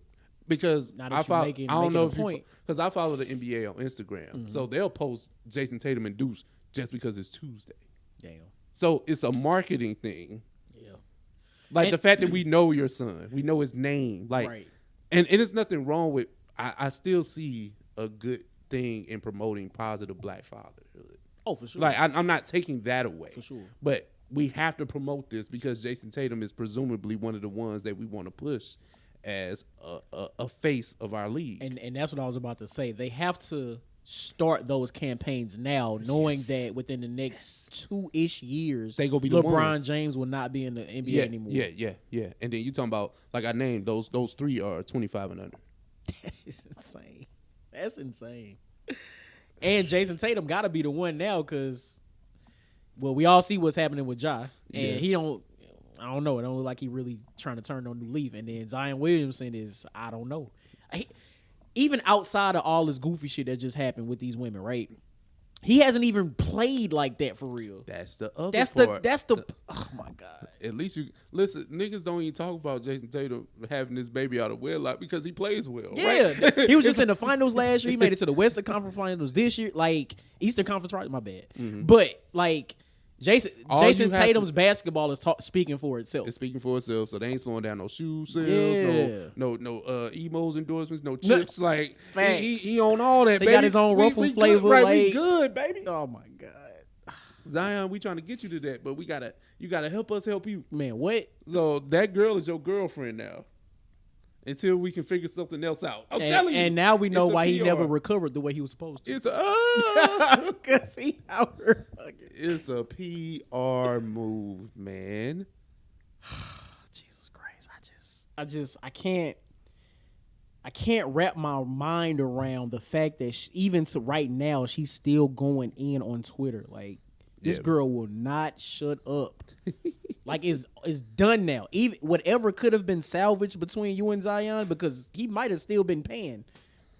because I don't know if you, because I follow the NBA on Instagram, so they'll post Jason Tatum and Deuce just because it's Tuesday. Damn. So it's a marketing thing. Yeah. Like the fact that we know your son, we know his name, like, right. and there's nothing wrong with. I still see a good thing in promoting positive black fatherhood. Oh, for sure. Like I'm not taking that away. For sure. But we have to promote this because Jason Tatum is presumably one of the ones that we want to push as a face of our league. And that's what I was about to say. They have to start those campaigns now, knowing that within the next 2-ish years, they gonna be the LeBron ones. James will not be in the NBA anymore. Yeah. And then you talking about, like I named, those three are 25 and under. That is insane. That's insane. And Jason Tatum got to be the one now because, well, we all see what's happening with Ja, and he don't. I don't know. It don't look like he really trying to turn on a new leaf. And then Zion Williamson is, I don't know. Even outside of all this goofy shit that just happened with these women, right? He hasn't even played like that for real. That's the other part. That's the oh my God. At least you listen, niggas don't even talk about Jason Tatum having this baby out of wedlock because he plays well. Yeah. Right? He was just in the finals last year. He made it to the Western Conference Finals this year. Like Eastern Conference, right? My bad. But like Jason Tatum's basketball is speaking for itself. It's speaking for itself, so they ain't slowing down no shoe sales, no emos endorsements, no chips. Like he on all that. They baby. got his own ruffle flavor. Good, right, like, we good, baby. Oh my God, Zion, we trying to get you to that, but you gotta help us help you. Man, what? So that girl is your girlfriend now. Until we can figure something else out. I'm telling you. And now we know why he never recovered the way he was supposed to. It's because he out here fucking. It's a PR move, man. Jesus Christ. I can't wrap my mind around the fact that even to right now, she's still going in on Twitter. Like, this girl will not shut up. Like, it's done now. Even whatever could have been salvaged between you and Zion, because he might have still been paying,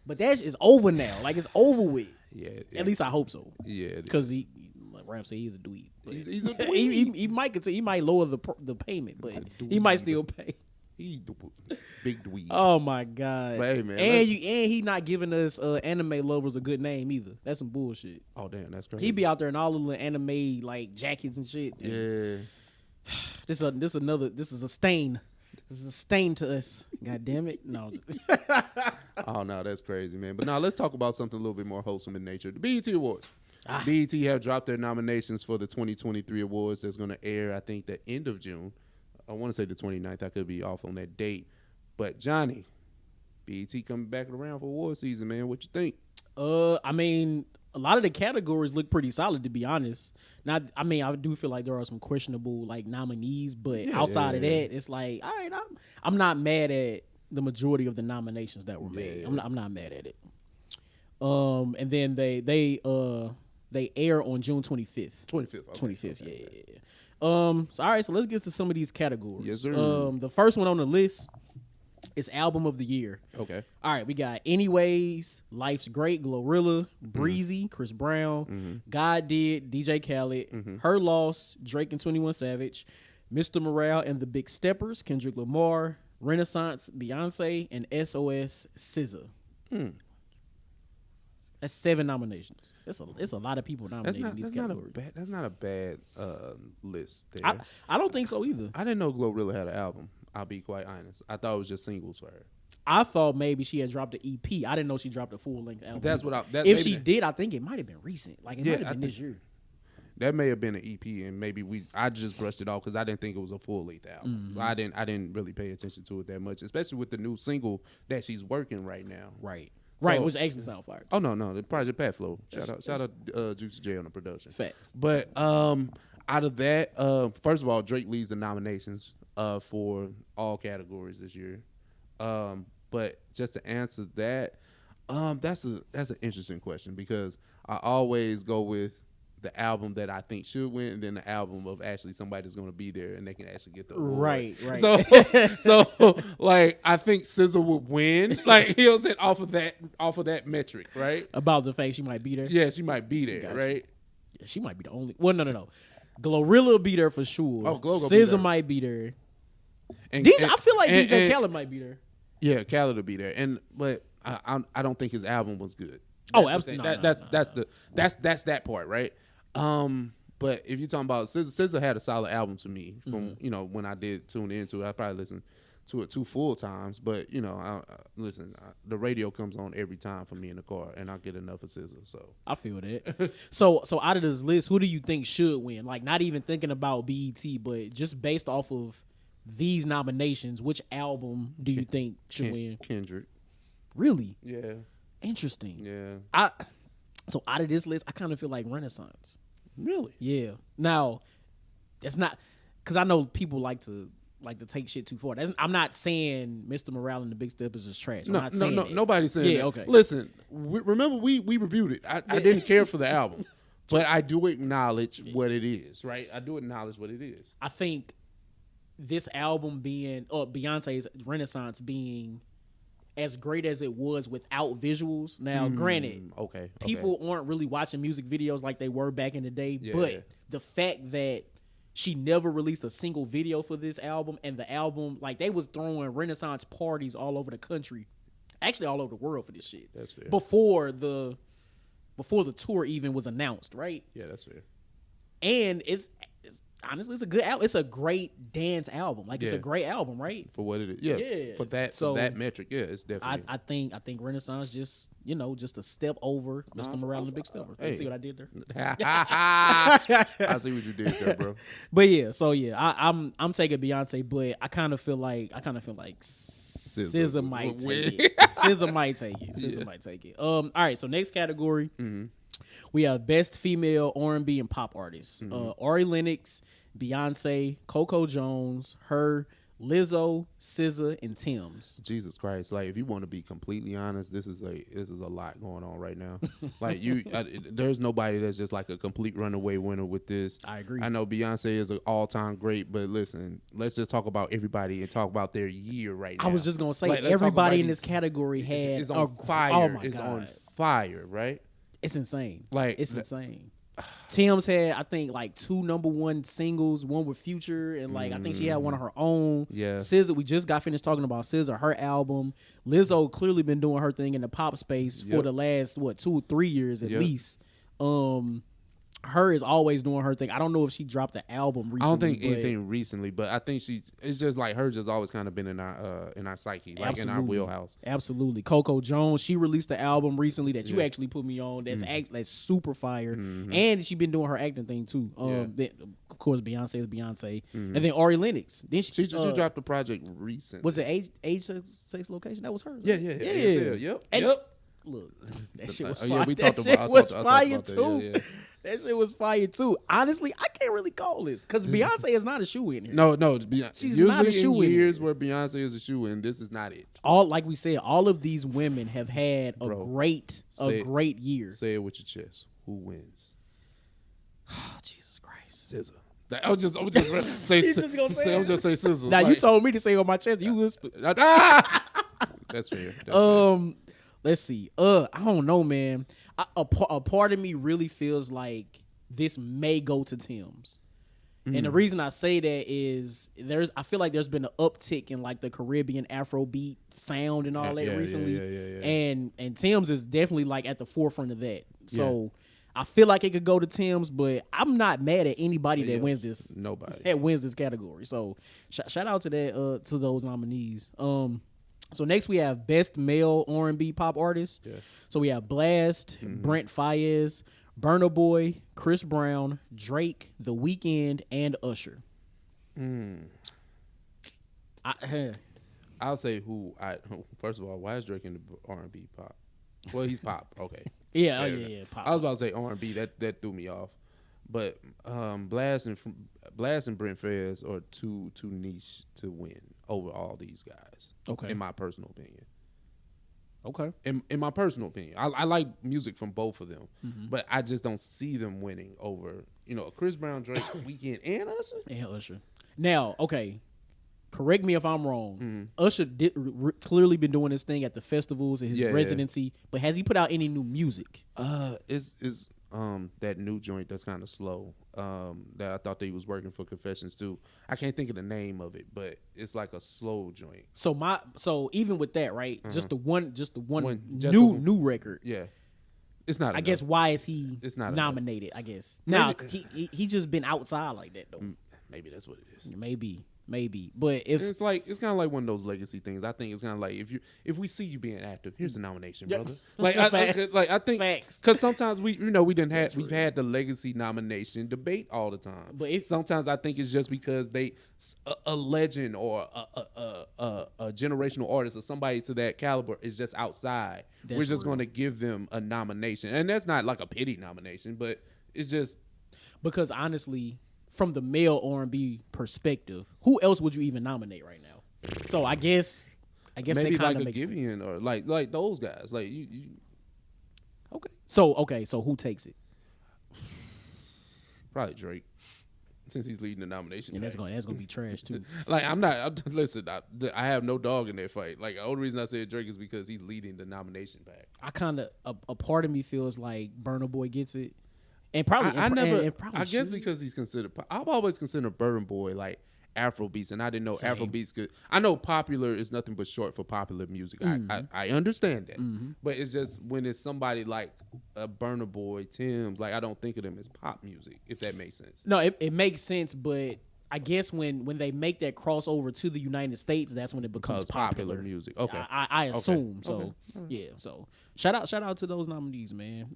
but that is over now. Like, it's over with. Yeah. At least I hope so. Yeah, because he, like Ram said, he's a dweeb. He's a dweeb. he might continue. He might lower the payment, but he might still pay. He big dweeb. Oh my God! But hey, man, and he not giving us anime lovers a good name either. That's some bullshit. Oh damn, that's crazy. He be out there in all the little anime like jackets and shit. Yeah. This is a stain. This is a stain to us. God damn it. No. Oh no, that's crazy, man. But now let's talk about something a little bit more wholesome in nature. The BET Awards. BET have dropped their nominations for the 2023 awards that's going to air, I think, the end of June. I want to say the 29th. I could be off on that date. But Johnny, BET coming back around for award season, man. What you think? I mean, a lot of the categories look pretty solid, to be honest. I do feel like there are some questionable like nominees, but outside of that, it's like, all right, I'm not mad at the majority of the nominations that were made. I'm not mad at it. And then they air on June 25th. 25th, yeah. So all right, so let's get to some of these categories. Yes, sir. The first one on the list is Album of the Year. Okay. All right, we got Anyways, Life's Great, Glorilla, Breezy, Chris Brown, God Did, DJ Khaled, Her Loss, Drake and 21 Savage, Mr. Morale and the Big Steppers, Kendrick Lamar, Renaissance, Beyonce, and SOS, SZA. That's 7 nominations. It's a lot of people nominated in these categories. That's not a bad list there. I don't think so either. I didn't know Glorilla had an album. I'll be quite honest. I thought it was just singles for her. I thought maybe she had dropped an EP. I didn't know she dropped a full-length album. That's what if she did, I think it might have been recent. Like, it might have been this year. That may have been an EP, and maybe I just brushed it off because I didn't think it was a full-length album. So I didn't really pay attention to it that much, especially with the new single that she's working right now. Right. Right, which actually sound fire. Oh no, the Project Pat Flow. Shout out Juicy J on the production. Facts. But out of that, first of all, Drake leads the nominations for all categories this year. But just to answer that, that's an interesting question because I always go with the album that I think should win, and then the album of actually somebody that's going to be there and they can actually get the award. Right. So like I think SZA would win, like you know what I'm saying, off of that metric, right? About the fact she might be there. Yeah, she might be there, right? Yeah, she might be the only. Well, no. Glorilla will be there for sure. Oh, SZA might be there. And I feel like DJ Khaled might be there. Yeah, Khaled will be there, but I don't think his album was good. Absolutely. That's that part, right? But if you're talking about SZA had a solid album to me from when I did tune into it. I probably listened to it 2 full times, but the radio comes on every time for me in the car, and I get enough of SZA. So I feel that. so out of this list, who do you think should win? Like not even thinking about BET, but just based off of these nominations, which album do you think should win? Kendrick. Really? Yeah. Interesting. Yeah. So out of this list, I kind of feel like Renaissance. Really? Yeah. Now, that's not because I know people like to take shit too far. I'm not saying Mr. Morale and the Big Steppers is trash. I'm not saying that. Nobody's saying that. Okay. Listen, remember we reviewed it. I didn't care for the album, but I do acknowledge what it is. Right? I do acknowledge what it is. I think this album being Beyonce's Renaissance being as great as it was without visuals. Now, granted, people aren't really watching music videos like they were back in the day, but the fact that she never released a single video for this album, and the album, like, they was throwing Renaissance parties all over the country, actually all over the world for this shit. That's fair. Before the tour even was announced, right? Yeah, that's fair. And it's honestly, it's a good album. It's a great dance album. Like, it's a great album, right? For what it is. Yeah. For that metric, it's definitely. I think Renaissance just a step over Mr. Morale and the Big Steppers. Hey. See what I did there? I see what you did there, bro. But I'm taking Beyonce, but I kind of feel like SZA might take it. SZA might take it. SZA might take it. All right, so next category. Mm-hmm. We have Best Female R&B and Pop Artists. Ari Lennox, Beyonce, Coco Jones, her, Lizzo, SZA, and Tems. Jesus Christ! Like, if you want to be completely honest, this is a lot going on right now. Like, there's nobody that's just like a complete runaway winner with this. I agree. I know Beyonce is an all-time great, but listen, let's just talk about everybody and talk about their year right now. I was just gonna say, everybody in this category is on fire. Oh my God. On fire, right? It's insane. Like, it's insane. Tems had, I think, like 2 number 1 singles, one with Future, and like I think she had one of her own. Yeah. SZA, we just got finished talking about SZA, her album. Lizzo clearly been doing her thing in the pop space for the last 2 or 3 years at least. Her is always doing her thing. I don't know if she dropped the album recently. I don't think anything recently, but I think it's just like her just always kind of been in our psyche, like in our wheelhouse. Absolutely. Coco Jones, she released the album recently that you actually put me on. That's super fire, and she been doing her acting thing too. Then, of course, Beyonce is Beyonce, and then Ari Lennox. Then she dropped the project recently. Was it Age Sex Location? That was her. Yeah. Yep. Look, that shit was fire. Yeah, we that talked shit about. was I fire talked too. about that. Yeah. That shit was fire too. Honestly, I can't really call this because Beyonce is not a shoe in here. No, she's usually not a shoe in years where Beyonce is a shoe in. This is not it. Like we said, all of these women have had a great year. Say it with your chest. Who wins? Oh, Jesus Christ, SZA. I was just say SZA. Now, you told me to say it on my chest. You whispered. That's fair. Let's see. I don't know, man. A part of me really feels like this may go to Tems. And the reason I say that is I feel like there's been an uptick in like the Caribbean Afrobeat sound and all that recently. Yeah. And Tems is definitely like at the forefront of that. So I feel like it could go to Tems, but I'm not mad at anybody that wins this. Nobody that wins this category. So shout out to that to those nominees. So next we have Best Male R&B Pop Artist. Yeah. So we have Blast, Brent Faiyaz, Burna Boy, Chris Brown, Drake, The Weeknd, and Usher. I'll say first of all, why is Drake in the R&B pop? Well, he's pop. Okay. Yeah, pop. I was about to say R&B. That threw me off. But Blast and Brent Faiyaz are too niche to win over all these guys. Okay. In my personal opinion. Okay. In my personal opinion, I like music from both of them, but I just don't see them winning over Chris Brown, Drake, Weeknd, and Usher. Now, okay. Correct me if I'm wrong. Usher did clearly been doing his thing at the festivals and his residency, but has he put out any new music? Is that new joint that's kind of slow. That I thought that he was working for Confessions too. I can't think of the name of it, but it's like a slow joint. So even with that, right? Just the one new record. Yeah. It's not. I guess why is he nominated? I guess now he just been outside like that though. Maybe that's what it is. Maybe, but if it's kind of like one of those legacy things. I think it's kind of like if we see you being active, here's the nomination, brother. I think because sometimes we've had the legacy nomination debate all the time. But sometimes I think it's just because a legend or a generational artist or somebody to that caliber is just outside. We're just going to give them a nomination, and that's not like a pity nomination, but it's just because honestly, from the male R&B perspective, who else would you even nominate right now? So I guess maybe that kind of like a Giveon or like those guys. Like you. Okay. So who takes it? Probably Drake, since he's leading the nomination. And that's gonna be trash too. Listen. I have no dog in that fight. Like the only reason I said Drake is because he's leading the nomination pack. I kind of a part of me feels like Burna Boy gets it. And probably, I guess because he's considered. I've always considered Burna Boy like Afrobeats, and I didn't know Afrobeats could. I know popular is nothing but short for popular music. I understand that, but it's just when it's somebody like a Burna Boy, Tim's, like I don't think of them as pop music. If that makes sense. No, it makes sense, but I guess when they make that crossover to the United States, that's when it becomes popular music. Okay, I assume so. Okay. Yeah, so shout out to those nominees, man.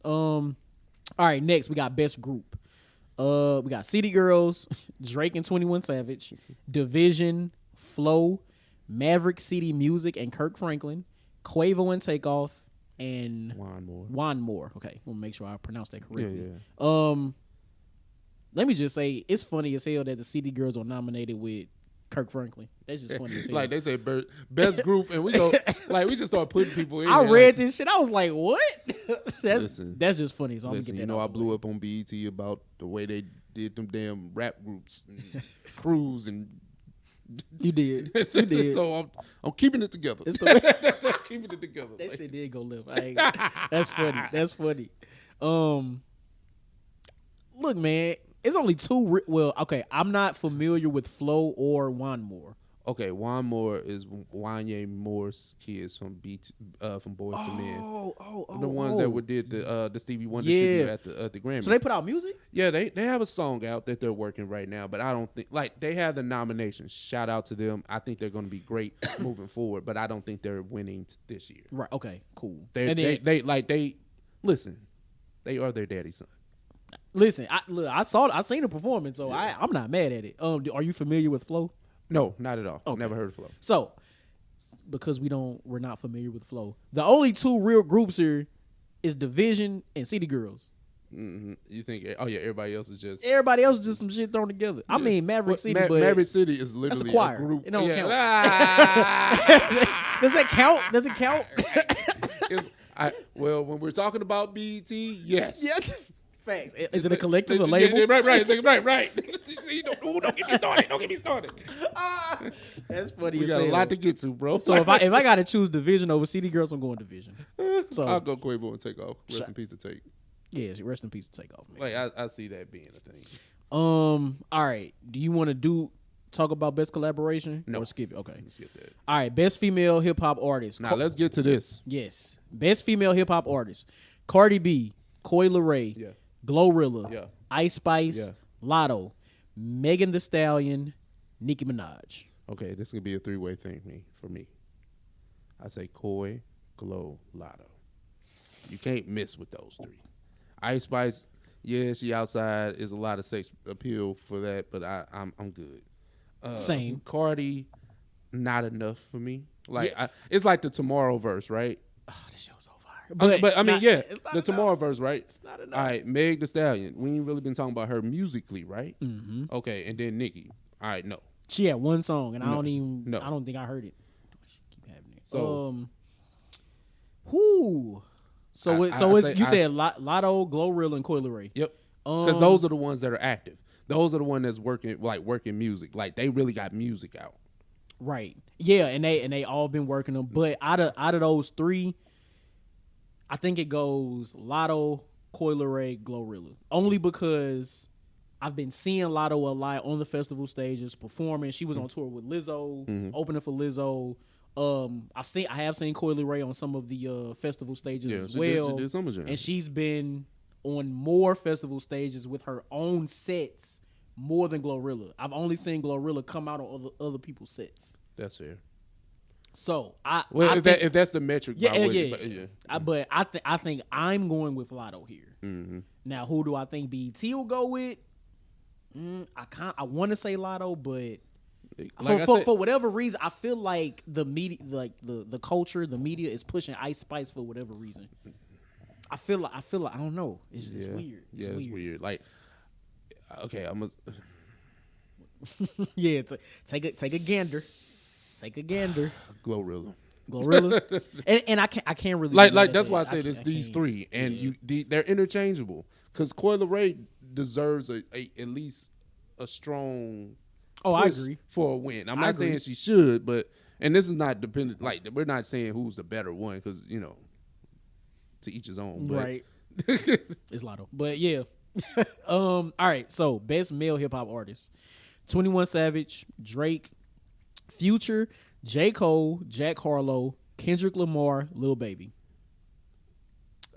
All right, next we got Best Group. We got City Girls, Drake and 21 Savage, Division, Flow, Maverick City Music and Kirk Franklin, Quavo and Takeoff, and Juan Moore. Okay, we'll make sure I pronounce that correctly. Yeah. Let me just say, it's funny as hell that the City Girls are nominated with Kirk Franklin. That's just funny as hell. Like they say best group, and we go like we just start putting people in. I read this shit. I was like, what? That's just funny. So listen, I'm I blew up on BET about the way they did them damn rap groups, and crews, and you did. You did. So I'm keeping it together. Keeping it together. That shit did go live. That's funny. That's funny. Look, man. It's only two. Okay, I'm not familiar with Flo or Juan Moore. Okay, Juan Moore is Wanye Moore's kids from from Boys to Men. The ones that did the Stevie Wonder tribute at the Grammys. So they put out music? Yeah, they have a song out that they're working right now, but I don't think they have the nominations. Shout out to them. I think they're going to be great moving forward, but I don't think they're winning this year. Right. Okay. Cool. They listen. They are their daddy's son. Listen, I seen the performance, so yeah. I'm not mad at it. Are you familiar with Flo? No, not at all. Okay. Never heard of Flo. So, because we're not familiar with Flo, the only two real groups here is Division and City Girls. Mm-hmm. You think? Oh yeah, everybody else is just some shit thrown together. Yeah. I mean, Maverick City, but Maverick City is literally a choir. A group. It don't count. Does that count? Does it count? Well, when we're talking about BET, yes. Yes. Facts. Is it a collective, a label? Yeah, right. See, don't get me started. Don't get me started. That's funny. We got a lot to get to, bro. So if I got to choose Division over City Girls, I'm going Division. So I'll go Quavo and Takeoff. Rest in peace to Take. Yeah, rest in peace to Takeoff, man. Like I see that being a thing. All right. Do you want to talk about best collaboration? No. Or skip it? Okay. Skip that. All right. Best female hip hop artist. Now let's get to this. Yes. Best female hip hop artist: Cardi B, Coi Leray. Yeah. Glorilla, Ice Spice, Lotto, Megan Thee Stallion, Nicki Minaj. Okay, this is gonna be a three-way thing for me. I say Coi, Glow, Lotto. You can't miss with those three. Ice Spice, yeah, she outside. Is a lot of sex appeal for that, but I'm good. Same. Cardi, not enough for me. Like it's like the Tomorrow verse, right? Oh, this shit was so fire. But I mean, the enough. Tomorrow verse, right? It's not enough. All right, Meg Thee Stallion. We ain't really been talking about her musically, right? Mm-hmm. Okay, and then Nicki. All right, no. She had one song, and I don't think I heard it. Keep having it. So Whoo. So you said Lotto, Glorilla, and Coily Ray. Yep. Because those are the ones that are active. Those are the ones that's working music. Like they really got music out. Right. Yeah, and they all been working them. But out of those three, I think it goes Lotto, Coily Ray, Glorilla. Only because I've been seeing Lotto a lot on the festival stages performing. She was on tour with Lizzo, opening for Lizzo. I have seen Coily Ray on some of the festival stages as well. She did some of and she's been on more festival stages with her own sets more than Glorilla. I've only seen Glorilla come out on other people's sets. That's fair. So if that's the metric, but I think I'm going with Lotto here. Mm-hmm. Now, who do I think BET will go with? I want to say Lotto, but for whatever reason, I feel like the media, like the culture, the media is pushing Ice Spice for whatever reason. I feel like I don't know. It's weird. It's weird. Like, okay, I'm take a gander. Take a gander. Glorilla. and I can't really like that's why I said it's these three, and they're interchangeable because Coily Ray deserves at least a strong. Oh, I agree for a win. I'm not saying she should, but and this is not dependent. Like we're not saying who's the better one because to each his own. But. Right. It's Lotto, but yeah. All right. So best male hip hop artist: 21 Savage, Drake, Future, J. Cole, Jack Harlow, Kendrick Lamar, Lil Baby.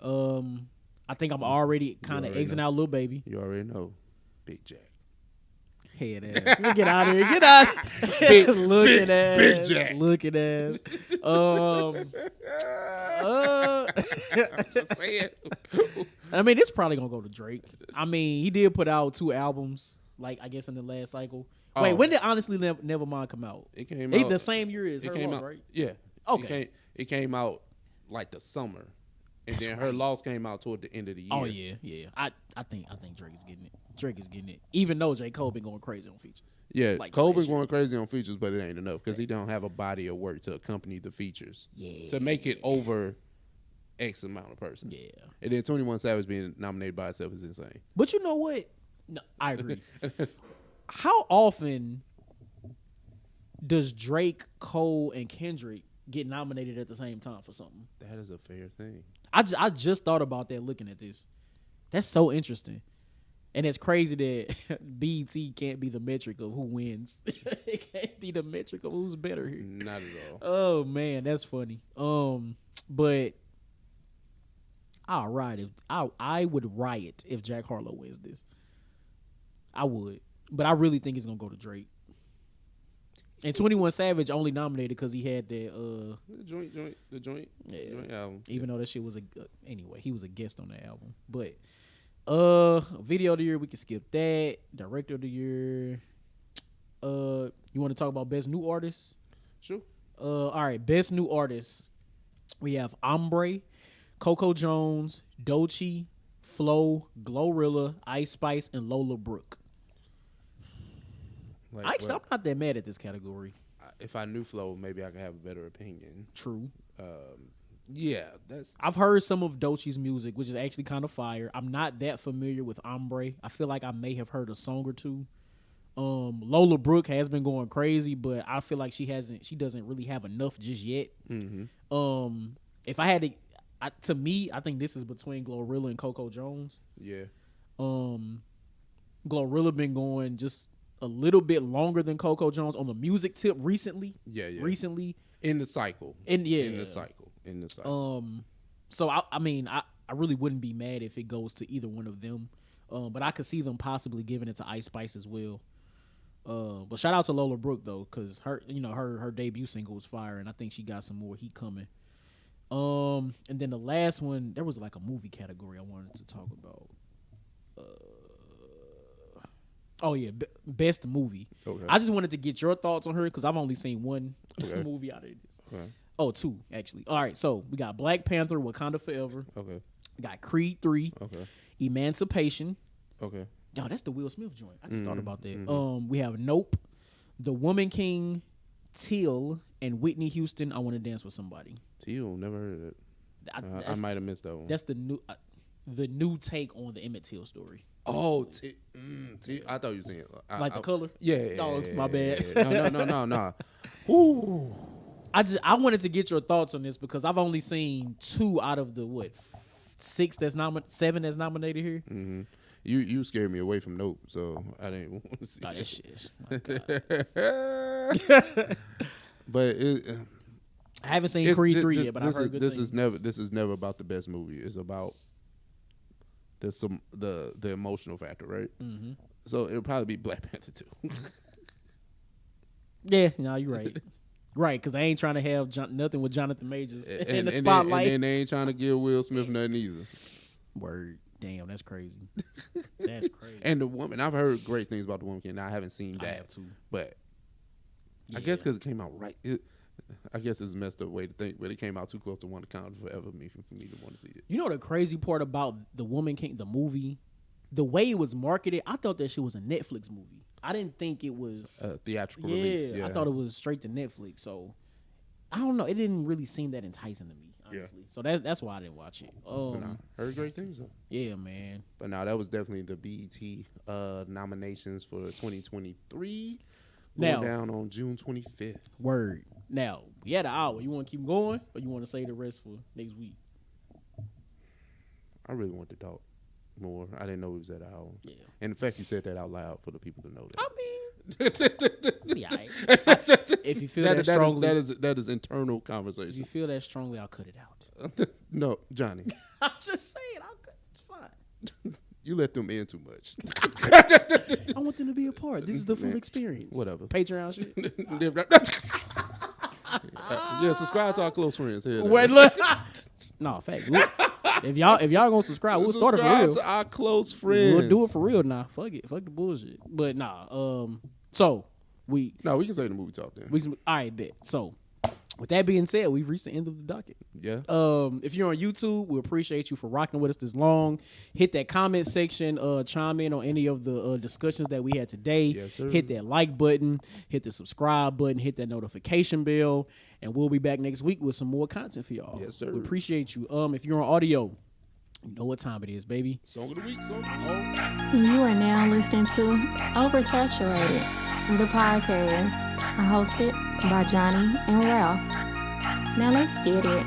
I think I'm already kind of exiting out Lil Baby. You already know, Big Jack. Head ass. Get out of here. Get out. Looking ass. Big Jack. Looking ass. I'm just saying. I mean, it's probably gonna go to Drake. I mean, he did put out 2 albums, like I guess in the last cycle. Wait, when did Honestly Nevermind come out? It came out the same year as Her Loss, right? Yeah. Okay. It came out like the summer, and then Her Loss came out toward the end of the year. Oh yeah. I think Drake is getting it. Drake is getting it, even though J. Cole been going crazy on features. Yeah, like Cole been going crazy on features, but it ain't enough because he don't have a body of work to accompany the features. Yeah. To make it over X amount of person. Yeah. And then 21 Savage being nominated by itself is insane. But you know what? No, I agree. How often does Drake, Cole, and Kendrick get nominated at the same time for something? That is a fair thing. I just thought about that looking at this. That's so interesting. And it's crazy that BET can't be the metric of who wins. It can't be the metric of who's better here. Not at all. Oh man, that's funny. But I would riot if Jack Harlow wins this. I would. But I really think it's gonna go to Drake. And 21 Savage only nominated because he had the joint album. Even though that shit was anyway, he was a guest on the album. But video of the year, we can skip that. Director of the year. You want to talk about best new artist? Sure. All right, best new artist. We have Ombre, Coco Jones, Doechii, Flo, Glorilla, Ice Spice, and Lola Brooke. I'm not that mad at this category. If I knew Flo, maybe I could have a better opinion. True. Yeah, I've heard some of Doechii's music, which is actually kind of fire. I'm not that familiar with Ombre. I feel like I may have heard a song or two. Lola Brooke has been going crazy, but I feel like she doesn't really have enough just yet. Mm-hmm. If I had to me, I think this is between Glorilla and Coco Jones. Yeah. Glorilla been going just a little bit longer than Coco Jones on the music tip recently. Yeah. Recently. In the cycle. In the cycle. So I mean, I really wouldn't be mad if it goes to either one of them. But I could see them possibly giving it to Ice Spice as well. But shout out to Lola Brooke though, because her debut single was fire, and I think she got some more heat coming. And then the last one, there was like a movie category I wanted to talk about. Best movie. Okay. I just wanted to get your thoughts on her because I've only seen one movie out of this. Okay. Oh, 2 actually. All right, so we got Black Panther: Wakanda Forever. Okay. We got Creed 3. Okay. Emancipation. Okay. Yo, that's the Will Smith joint. I just thought about that. Mm-hmm. We have Nope, The Woman King, Till, and Whitney Houston. I Want to Dance with Somebody. Till, never heard of it. I might have missed that one. That's the new take on the Emmett Till story. Oh, I thought you were saying the color. Yeah. Oh, my bad. No. Ooh. I wanted to get your thoughts on this because I've only seen 2 out of the 7 that's nominated here. Mm-hmm. You scared me away from Nope, so I didn't want to see that shit. My God. But I haven't seen Creed 3 yet, but I've heard good this things. This is never about the best movie. It's about the emotional factor, right? Mm-hmm. So it'll probably be Black Panther 2. Yeah, no, you're right. Right, because they ain't trying to have nothing with Jonathan Majors in the spotlight. And then they ain't trying to give Will Smith nothing either. Word. Damn, that's crazy. That's crazy. And the woman, I've heard great things about the Woman King. Now I haven't seen that. I have too. But yeah. I guess because it came out right. I guess it's a messed up way to think, but it came out too close to one to count forever for me to want to see it. You know the crazy part about the Woman King, the movie, the way it was marketed, I thought that shit was a Netflix movie. I didn't think it was a theatrical release. Yeah, I thought it was straight to Netflix. So I don't know. It didn't really seem that enticing to me, honestly. Yeah. So that's why I didn't watch it. Heard great things though. Yeah, man. But now that was definitely the BET nominations for 2023. Going down on June 25th. Word. Now, we had an hour. You want to keep going, or you want to save the rest for next week? I really want to talk more. I didn't know it was at an hour. Yeah. And the fact you said that out loud for the people to know that. I mean, yeah. If you feel that strongly, that is internal conversation. If you feel that strongly, I'll cut it out. No, Johnny. I'm just saying, it's fine. You let them in too much. I want them to be a part. This is the full experience. Whatever. Patreon shit. Yeah, subscribe to our close friends here. No, facts. If y'all gonna subscribe, we'll start it for real. Subscribe to our close friends. We'll do it for real now. Fuck it. Fuck the bullshit. But so we can say the movie talk then. All right, bet. So with that being said, we've reached the end of the docket. Yeah. If you're on YouTube, we appreciate you for rocking with us this long. Hit that comment section. Chime in on any of the discussions that we had today. Yes, sir. Hit that like button. Hit the subscribe button. Hit that notification bell. And we'll be back next week with some more content for y'all. Yes, sir. We appreciate you. If you're on audio, you know what time it is, baby. Song of the week. You are now listening to Oversaturated, the podcast hosted by Johnnie and Ralph. Now let's get it.